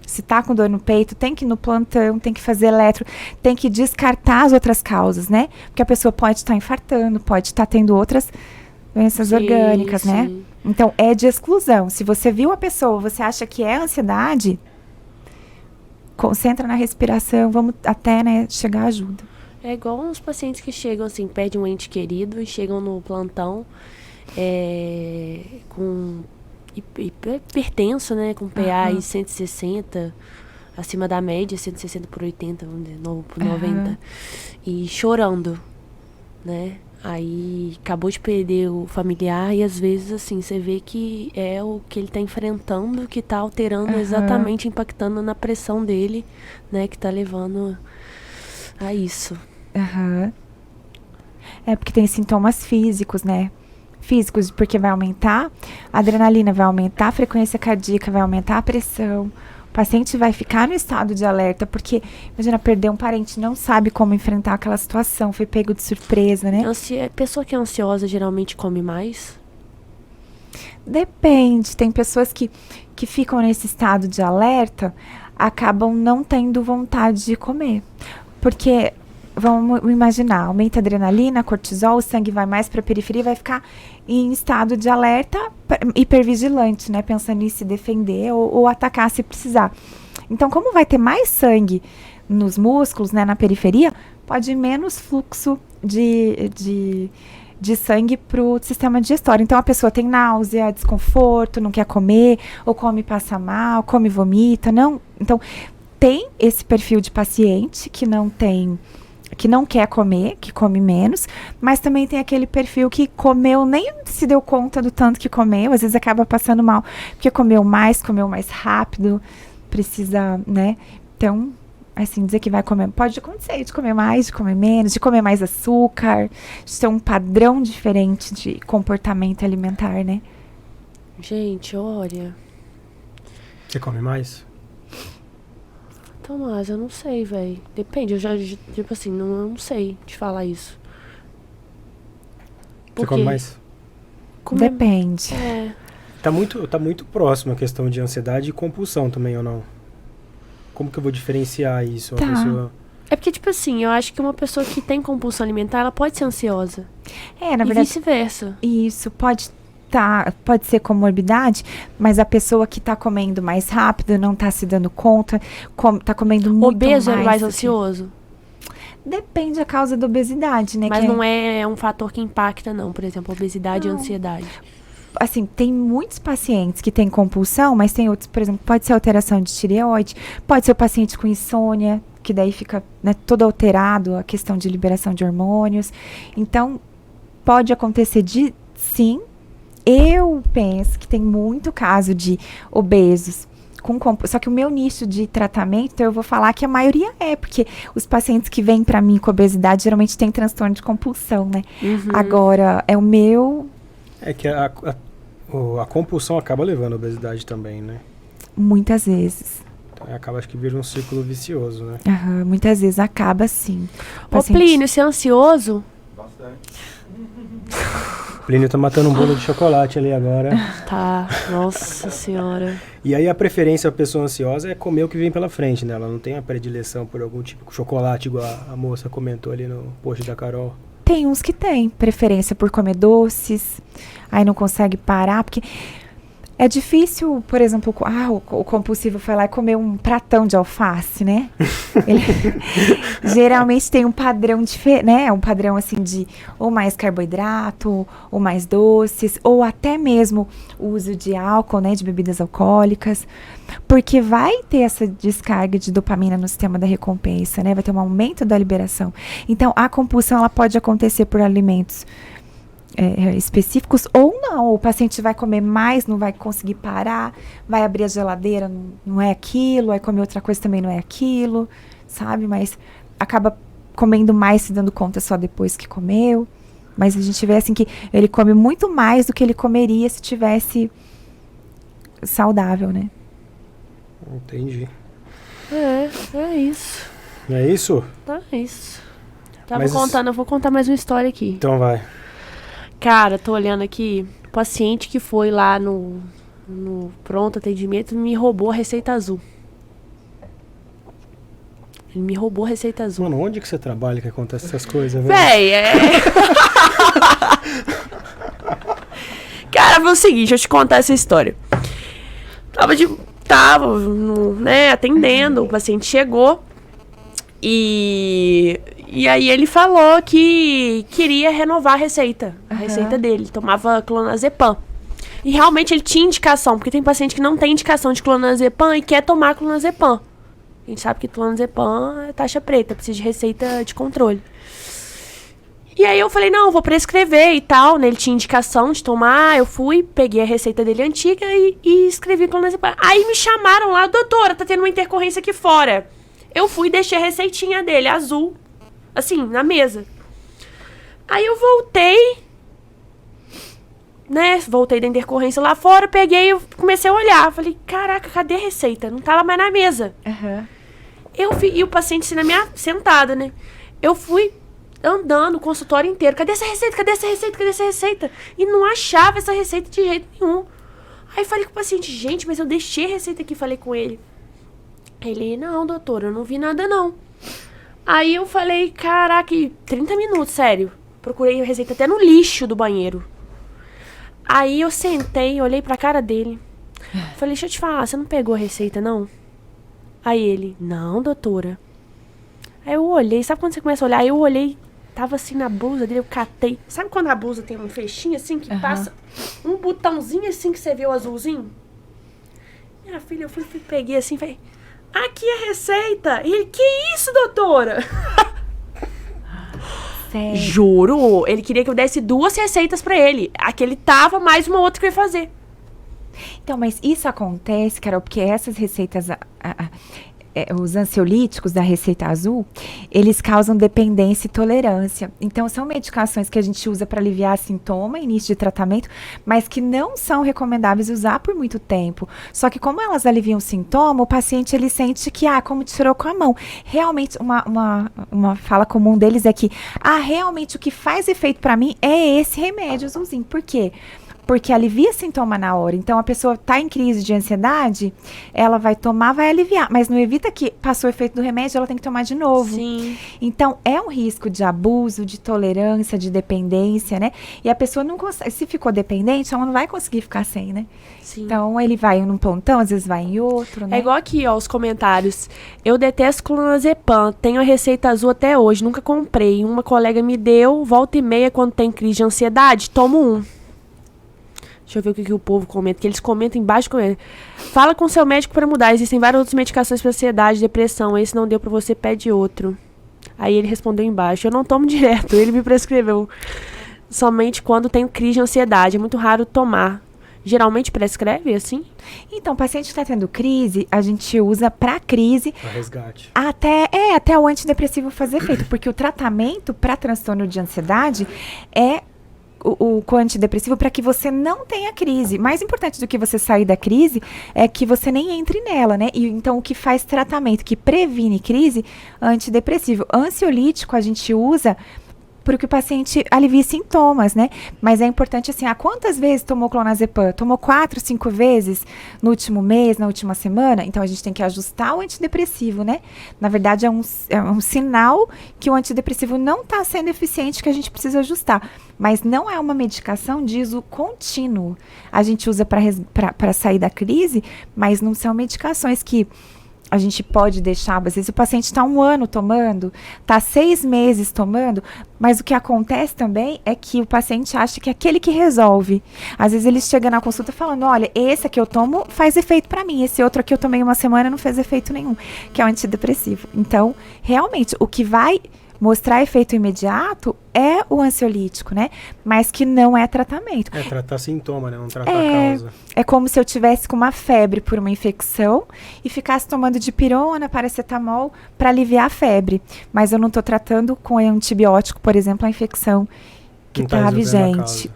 S3: Se tá com dor no peito, tem que ir no plantão, tem que fazer eletro, tem que descartar as outras causas, né? Porque a pessoa pode estar infartando, pode estar tendo outras doenças orgânicas, né? Então, é de exclusão. Se você viu a pessoa, você acha que é ansiedade, concentra na respiração, vamos até, né, chegar à ajuda.
S1: É igual uns pacientes que chegam assim, perdem um ente querido e chegam no plantão com hipertenso, né, com PA em 160, acima da média, 160 por 80, vamos dizer, por 90, e chorando, né? Aí acabou de perder o familiar e às vezes assim, você vê que é o que ele está enfrentando que está alterando exatamente, impactando na pressão dele, né, que está levando a isso.
S3: É porque tem sintomas físicos, né? Físicos, porque vai aumentar, a adrenalina vai aumentar, a frequência cardíaca vai aumentar, a pressão. O paciente vai ficar no estado de alerta, porque, imagina, perder um parente, não sabe como enfrentar aquela situação, foi pego de surpresa, né?
S1: A pessoa que é ansiosa geralmente come mais?
S3: Depende, tem pessoas que ficam nesse estado de alerta, acabam não tendo vontade de comer. Porque, vamos imaginar, aumenta a adrenalina, cortisol, o sangue vai mais para a periferia e vai ficar em estado de alerta, hipervigilante, né? Pensando em se defender ou atacar se precisar. Então, como vai ter mais sangue nos músculos, né, na periferia, pode ir menos fluxo de sangue para o sistema digestório. Então, a pessoa tem náusea, desconforto, não quer comer, ou come e passa mal, come e vomita. Não. Então, tem esse perfil de paciente que não quer comer, que come menos, mas também tem aquele perfil que comeu, nem se deu conta do tanto que comeu, às vezes acaba passando mal, porque comeu mais rápido, precisa, né? Então, assim, dizer que vai comer, pode acontecer de comer mais, de comer menos, de comer mais açúcar, de ter um padrão diferente de comportamento alimentar, né?
S1: Gente, olha...
S2: Você come mais?
S1: Tomás, eu não sei, velho. Depende, eu já, tipo assim, não sei te falar isso.
S2: Você come mais?
S3: Depende.
S2: Tá muito próximo a questão de ansiedade e compulsão também, ou não? Como que eu vou diferenciar isso? Uma pessoa...
S1: É porque, tipo assim, eu acho que uma pessoa que tem compulsão alimentar, ela pode ser ansiosa.
S3: Na verdade.
S1: E vice-versa.
S3: Isso, pode ser comorbidade, mas a pessoa que tá comendo mais rápido, não tá se dando conta, tá comendo muito mais.
S1: Obeso é mais ansioso?
S3: Depende da causa da obesidade, né?
S1: Mas não é um fator que impacta, não. Por exemplo, obesidade e ansiedade.
S3: Assim, tem muitos pacientes que têm compulsão, mas tem outros, por exemplo, pode ser alteração de tireoide, pode ser o paciente com insônia, que daí fica, né, todo alterado a questão de liberação de hormônios. Então, pode acontecer sim. Eu penso que tem muito caso de obesos só que o meu nicho de tratamento, eu vou falar que a maioria porque os pacientes que vêm para mim com obesidade geralmente têm transtorno de compulsão, né? Agora, é o meu...
S2: É que a compulsão acaba levando à obesidade também, né?
S3: Muitas vezes.
S2: Então, acaba, acho que vira um círculo vicioso, né?
S3: Muitas vezes acaba, sim.
S1: Ô, Plínio, você é ansioso?
S4: Bastante.
S2: Plínio tá matando um bolo de chocolate ali agora.
S1: Tá, nossa senhora.
S2: E aí a preferência da pessoa ansiosa é comer o que vem pela frente, né? Ela não tem a predileção por algum tipo de chocolate, igual a moça comentou ali no post da Carol.
S3: Tem uns que têm preferência por comer doces, aí não consegue parar, porque é difícil, por exemplo, o compulsivo foi lá e comer um pratão de alface, né? Ele geralmente tem um padrão diferente, né? Um padrão assim de ou mais carboidrato, ou mais doces, ou até mesmo o uso de álcool, né? De bebidas alcoólicas, porque vai ter essa descarga de dopamina no sistema da recompensa, né? Vai ter um aumento da liberação. Então, a compulsão ela pode acontecer por alimentos específicos ou não. O paciente vai comer mais, não vai conseguir parar, vai abrir a geladeira, não é aquilo, vai comer outra coisa também não é aquilo, sabe? Mas acaba comendo mais, se dando conta só depois que comeu. Mas a gente vê assim que ele come muito mais do que ele comeria se tivesse saudável, né?
S2: Entendi.
S1: É isso.
S2: É isso?
S1: Tá, é isso. Eu vou contar mais uma história aqui.
S2: Então vai.
S1: Cara, tô olhando aqui, o paciente que foi lá no pronto atendimento me roubou a receita azul. Ele me roubou a receita azul.
S2: Mano, onde que você trabalha que acontece essas coisas, velho?
S1: Cara, foi o seguinte, deixa eu te contar essa história. Tava atendendo, o paciente chegou e aí ele falou que queria renovar a receita dele, tomava clonazepam. E realmente ele tinha indicação, porque tem paciente que não tem indicação de clonazepam e quer tomar clonazepam. A gente sabe que clonazepam é taxa preta, precisa de receita de controle. E aí eu falei, não, vou prescrever e tal, né? Ele tinha indicação de tomar, eu fui, peguei a receita dele antiga e escrevi clonazepam. Aí me chamaram lá, doutora, tá tendo uma intercorrência aqui fora. Eu fui e deixei a receitinha dele, azul, assim, na mesa. Aí eu voltei, né? Voltei da intercorrência lá fora, peguei e comecei a olhar. Falei, caraca, cadê a receita? Não tava mais na mesa. E o paciente assim, sentada, né? Eu fui andando o consultório inteiro. Cadê essa receita? Cadê essa receita? Cadê essa receita? E não achava essa receita de jeito nenhum. Aí falei com o paciente, gente, mas eu deixei a receita aqui, falei com ele. Ele, não, doutora, eu não vi nada, não. Aí eu falei, caraca, 30 minutos, sério. Procurei a receita até no lixo do banheiro. Aí eu sentei, olhei pra cara dele. Falei, deixa eu te falar, você não pegou a receita, não? Aí ele, não, doutora. Aí eu olhei, sabe quando você começa a olhar? Aí eu olhei, tava assim na blusa dele, eu catei. Sabe quando a blusa tem um fechinho assim, que passa um botãozinho assim que você vê o azulzinho? Minha filha, eu fui peguei assim, falei, aqui é a receita. E ele, que isso, doutora?
S3: Sério?
S1: Juro, ele queria que eu desse 2 receitas pra ele. Aqui ele tava, mais uma outra que eu ia fazer.
S3: Então, mas isso acontece, Carol, porque essas receitas, os ansiolíticos da receita azul, eles causam dependência e tolerância. Então, são medicações que a gente usa para aliviar sintoma, início de tratamento, mas que não são recomendáveis usar por muito tempo. Só que como elas aliviam sintoma, o paciente ele sente que, como tirou com a mão. Realmente, uma fala comum deles é que, realmente o que faz efeito para mim é esse remédio azulzinho. Por quê? Porque alivia sintoma na hora. Então, a pessoa está em crise de ansiedade, ela vai tomar, vai aliviar. Mas não evita que passou o efeito do remédio, ela tem que tomar de novo.
S1: Sim.
S3: Então, é um risco de abuso, de tolerância, de dependência, né? E a pessoa não consegue, se ficou dependente, ela não vai conseguir ficar sem, né?
S1: Sim.
S3: Então, ele vai num pontão, às vezes vai em outro, né?
S1: É igual aqui, ó, os comentários. Eu detesto clonazepam, tenho a receita azul até hoje, nunca comprei. Uma colega me deu, volta e meia, quando tem crise de ansiedade, tomo um. Deixa eu ver o que o povo comenta, que eles comentam embaixo. Fala com seu médico para mudar. Existem várias outras medicações para ansiedade, depressão. Esse não deu para você, pede outro. Aí ele respondeu embaixo. Eu não tomo direto. Ele me prescreveu somente quando tenho crise de ansiedade. É muito raro tomar. Geralmente prescreve assim?
S3: Então, o paciente que está tendo crise, a gente usa para crise.
S2: Pra resgate.
S3: Até o antidepressivo fazer efeito. Porque o tratamento para transtorno de ansiedade é o antidepressivo para que você não tenha crise. Mais importante do que você sair da crise é que você nem entre nela, né? E então o que faz tratamento, que previne crise, antidepressivo. Ansiolítico a gente usa para que o paciente alivie sintomas, né? Mas é importante assim, quantas vezes tomou clonazepam? Tomou 4, 5 vezes no último mês, na última semana? Então a gente tem que ajustar o antidepressivo, né? Na verdade é um sinal que o antidepressivo não está sendo eficiente, que a gente precisa ajustar. Mas não é uma medicação de uso contínuo. A gente usa para sair da crise, mas não são medicações que a gente pode deixar. Às vezes o paciente está 1 ano tomando, está 6 meses tomando, mas o que acontece também é que o paciente acha que é aquele que resolve. Às vezes ele chega na consulta falando, olha, esse aqui eu tomo faz efeito para mim, esse outro aqui eu tomei 1 semana não fez efeito nenhum, que é o antidepressivo. Então, realmente, o que vai mostrar efeito imediato é o ansiolítico, né? Mas que não é tratamento.
S2: É tratar sintoma, né? Não tratar a causa.
S3: É como se eu tivesse com uma febre por uma infecção e ficasse tomando dipirona, paracetamol para aliviar a febre. Mas eu não estou tratando com antibiótico, por exemplo, a infecção que
S2: Não tá
S3: está
S2: resolvendo a
S3: vigente.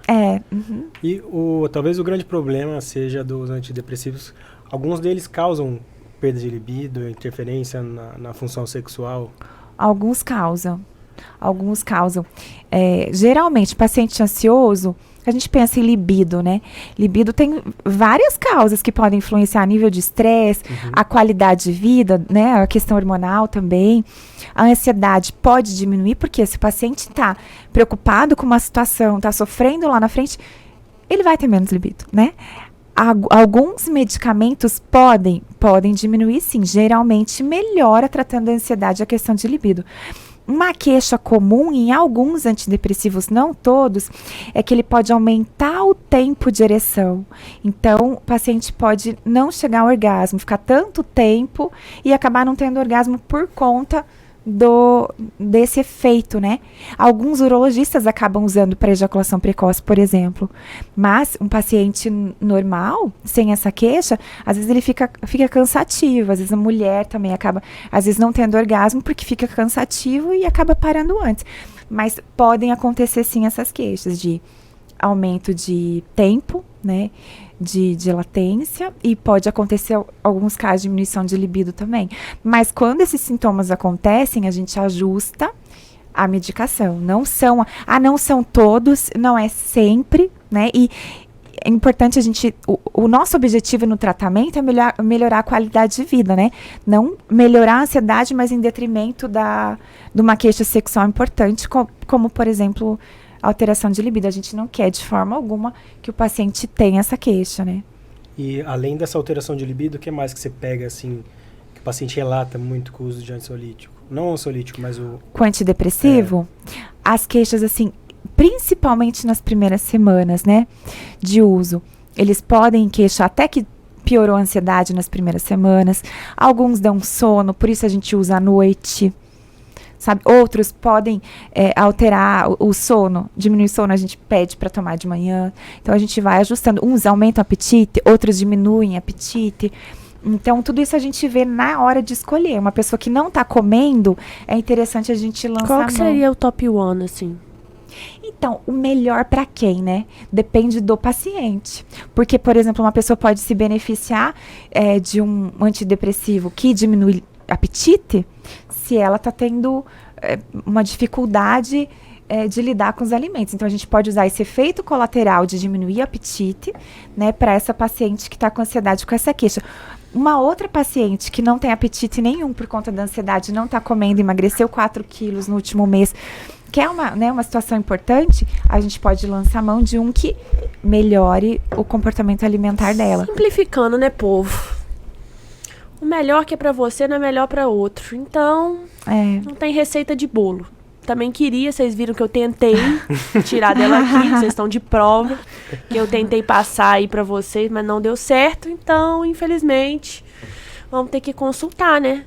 S2: E talvez o grande problema seja dos antidepressivos. Alguns deles causam perda de libido, interferência na função sexual.
S3: Alguns causam. Geralmente, paciente ansioso, a gente pensa em libido, né? Libido tem várias causas que podem influenciar a nível de estresse, a qualidade de vida, né? A questão hormonal também. A ansiedade pode diminuir, porque se o paciente está preocupado com uma situação, está sofrendo lá na frente, ele vai ter menos libido, né? Alguns medicamentos podem diminuir, sim. Geralmente melhora tratando a ansiedade, a questão de libido. Uma queixa comum em alguns antidepressivos, não todos, é que ele pode aumentar o tempo de ereção. Então, o paciente pode não chegar ao orgasmo, ficar tanto tempo e acabar não tendo orgasmo por conta desse efeito, né? Alguns urologistas acabam usando para ejaculação precoce, por exemplo. Mas um paciente normal, sem essa queixa, às vezes ele fica cansativo. Às vezes a mulher também acaba, às vezes não tendo orgasmo porque fica cansativo e acaba parando antes. Mas podem acontecer sim essas queixas de aumento de tempo, né? De latência, e pode acontecer alguns casos de diminuição de libido também. Mas quando esses sintomas acontecem, a gente ajusta a medicação. Não são todos, não é sempre, né? E é importante o nosso objetivo no tratamento é melhorar a qualidade de vida, né? Não melhorar a ansiedade, mas em detrimento de uma queixa sexual importante, como por exemplo, alteração de libido. A gente não quer de forma alguma que o paciente tenha essa queixa, né?
S2: E além dessa alteração de libido, o que mais que você pega, assim, que o paciente relata muito com o uso de ansiolítico? Não ansiolítico, mas o...
S3: Com antidepressivo, as queixas, assim, principalmente nas primeiras semanas, né, de uso, eles podem queixar até que piorou a ansiedade nas primeiras semanas. Alguns dão sono, por isso a gente usa à noite. Sabe? Outros podem alterar o sono, diminuir o sono, a gente pede para tomar de manhã. Então a gente vai ajustando. Uns aumentam o apetite, outros diminuem o apetite. Então tudo isso a gente vê na hora de escolher. Uma pessoa que não está comendo, é interessante a gente lançar.
S1: Qual que seria o top one, assim?
S3: Então, o melhor para quem, né? Depende do paciente. Porque, por exemplo, uma pessoa pode se beneficiar de um antidepressivo que diminui apetite, se ela está tendo uma dificuldade de lidar com os alimentos. Então, a gente pode usar esse efeito colateral de diminuir o apetite, né, para essa paciente que está com ansiedade, com essa queixa. Uma outra paciente que não tem apetite nenhum por conta da ansiedade, não está comendo, emagreceu 4 quilos no último mês, que é uma situação importante, a gente pode lançar mão de um que melhore o comportamento alimentar dela.
S1: Simplificando, né, povo? O melhor que é pra você não é melhor pra outro. Então, não tem receita de bolo. Também queria, vocês viram que eu tentei tirar dela aqui, vocês estão de prova, que eu tentei passar aí pra vocês, mas não deu certo. Então, infelizmente, vamos ter que consultar, né?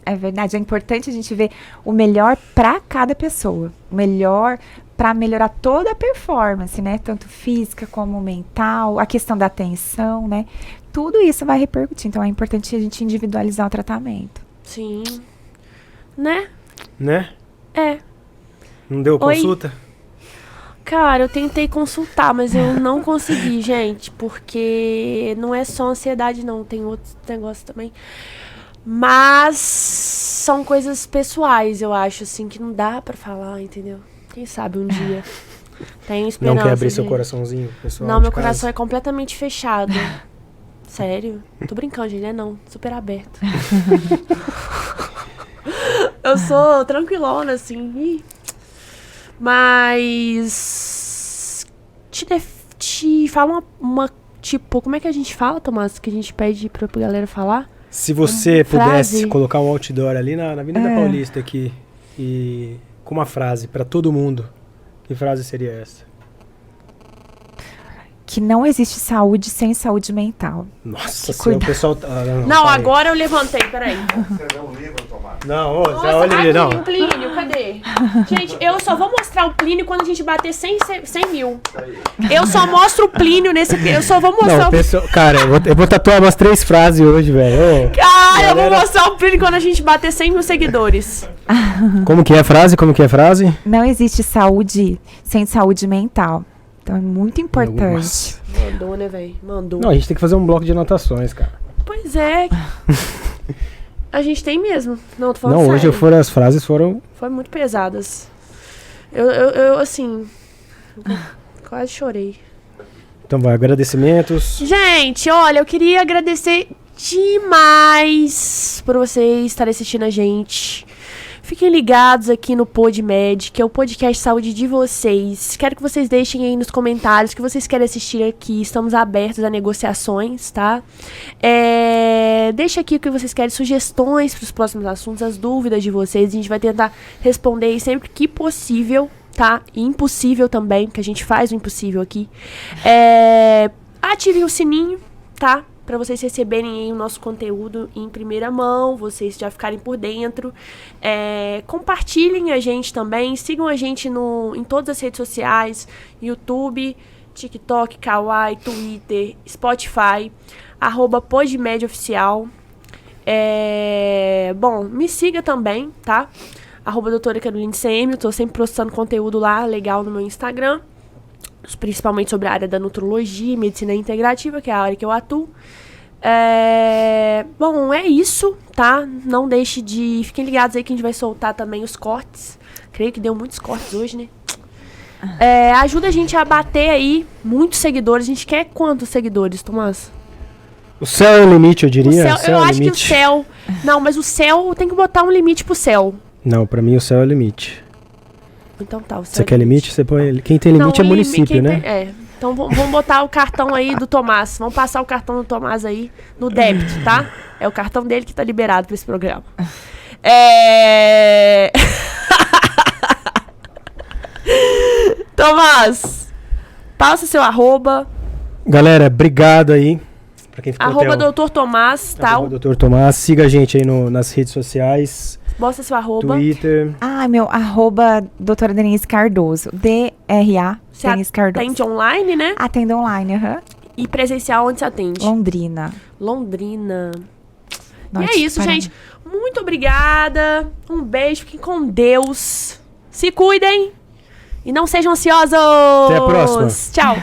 S3: É verdade, é importante a gente ver o melhor para cada pessoa. O melhor para melhorar toda a performance, né? Tanto física como mental, a questão da atenção, né? Tudo isso vai repercutir. Então, é importante a gente individualizar o tratamento.
S1: Sim. Né?
S2: Né?
S1: É.
S2: Não deu consulta?
S1: Cara, eu tentei consultar, mas eu não consegui, gente. Porque não é só ansiedade, não. Tem outros negócios também. Mas são coisas pessoais, eu acho, assim, que não dá pra falar, entendeu? Quem sabe um dia. Tenho esperança.
S2: Não quer abrir seu coraçãozinho, pessoal?
S1: Não, meu coração é completamente fechado. Sério? Tô brincando, gente, né? Não, super aberto. Eu sou tranquilona, assim. Mas... Te fala uma... Tipo, como é que a gente fala, Tomás? Que a gente pede pra galera falar?
S2: Se você pudesse colocar um outdoor ali na Avenida Paulista aqui e com uma frase pra todo mundo, que frase seria essa?
S3: Que não existe saúde sem saúde mental.
S2: Nossa senhora, o pessoal...
S1: Não, agora eu levantei, peraí.
S4: Escrever um livro, Tomás.
S2: Não,
S1: Nossa,
S2: olha
S1: aqui,
S2: ali, não.
S1: o Plínio, cadê? Gente, eu só vou mostrar o Plínio quando a gente bater 100 mil. Eu só mostro o Plínio nesse... Eu só vou mostrar
S2: Não, cara, eu vou tatuar umas 3 frases hoje, velho.
S1: Cara, eu vou mostrar o Plínio quando a gente bater 100 mil seguidores.
S2: Como que é a frase?
S3: Não existe saúde sem saúde mental. Então é muito importante.
S1: Mandou, né, velho? Mandou.
S2: Não, a gente tem que fazer um bloco de anotações, cara.
S1: Pois é. A gente tem mesmo. Não, tô falando
S2: Não,
S1: sério.
S2: hoje as frases foram...
S1: Foram muito pesadas. Eu assim... Quase chorei.
S2: Então vai, agradecimentos.
S1: Gente, olha, eu queria agradecer demais por vocês estarem assistindo a gente. Fiquem ligados aqui no PodMed, que é o podcast saúde de vocês. Quero que vocês deixem aí nos comentários o que vocês querem assistir aqui. Estamos abertos a negociações, tá? Deixa aqui o que vocês querem, sugestões para os próximos assuntos, as dúvidas de vocês. A gente vai tentar responder aí sempre que possível, tá? E impossível também, porque a gente faz o impossível aqui. Ativem o sininho, tá? Para vocês receberem aí o nosso conteúdo em primeira mão, vocês já ficarem por dentro. Compartilhem a gente também, sigam a gente em todas as redes sociais, YouTube, TikTok, Kawaii, Twitter, Spotify, @PodMedOficial. Bom, me siga também, tá? @doutora Caroline CM, eu tô sempre postando conteúdo lá, legal no meu Instagram. Principalmente sobre a área da nutrologia e medicina integrativa, que é a área que eu atuo. Bom, é isso, tá? Não deixe de... Fiquem ligados aí que a gente vai soltar também os cortes. Creio que deu muitos cortes hoje, né? Ajuda a gente a bater aí muitos seguidores. A gente quer quantos seguidores, Tomás?
S2: O céu é o limite, eu diria.
S1: Eu acho que o céu... Não, mas o céu... Tem que botar um limite pro céu.
S2: Não, pra mim o céu é o limite.
S1: Então tá, o céu
S2: Você quer limite? Você põe... Quem tem limite é município, né?
S1: Então vamos botar o cartão aí do Tomás. Vamos passar o cartão do Tomás aí no débito, tá? É o cartão dele que tá liberado pra esse programa. Tomás, passa seu @.
S2: Galera, obrigado aí. Pra quem ficou
S1: Doutor Tomás, tal.
S2: Doutor Tomás. Siga a gente aí nas redes sociais.
S1: Mostra seu @.
S2: Twitter.
S3: Meu doutora Denise Cardoso. DRA Denise Cardoso.
S1: Atende online, né?
S3: Atendo online, aham.
S1: E presencial, onde você atende?
S3: Londrina.
S1: E é isso, gente. Muito obrigada. Um beijo. Fiquem com Deus. Se cuidem. E não sejam ansiosos.
S2: Até a próxima.
S1: Tchau.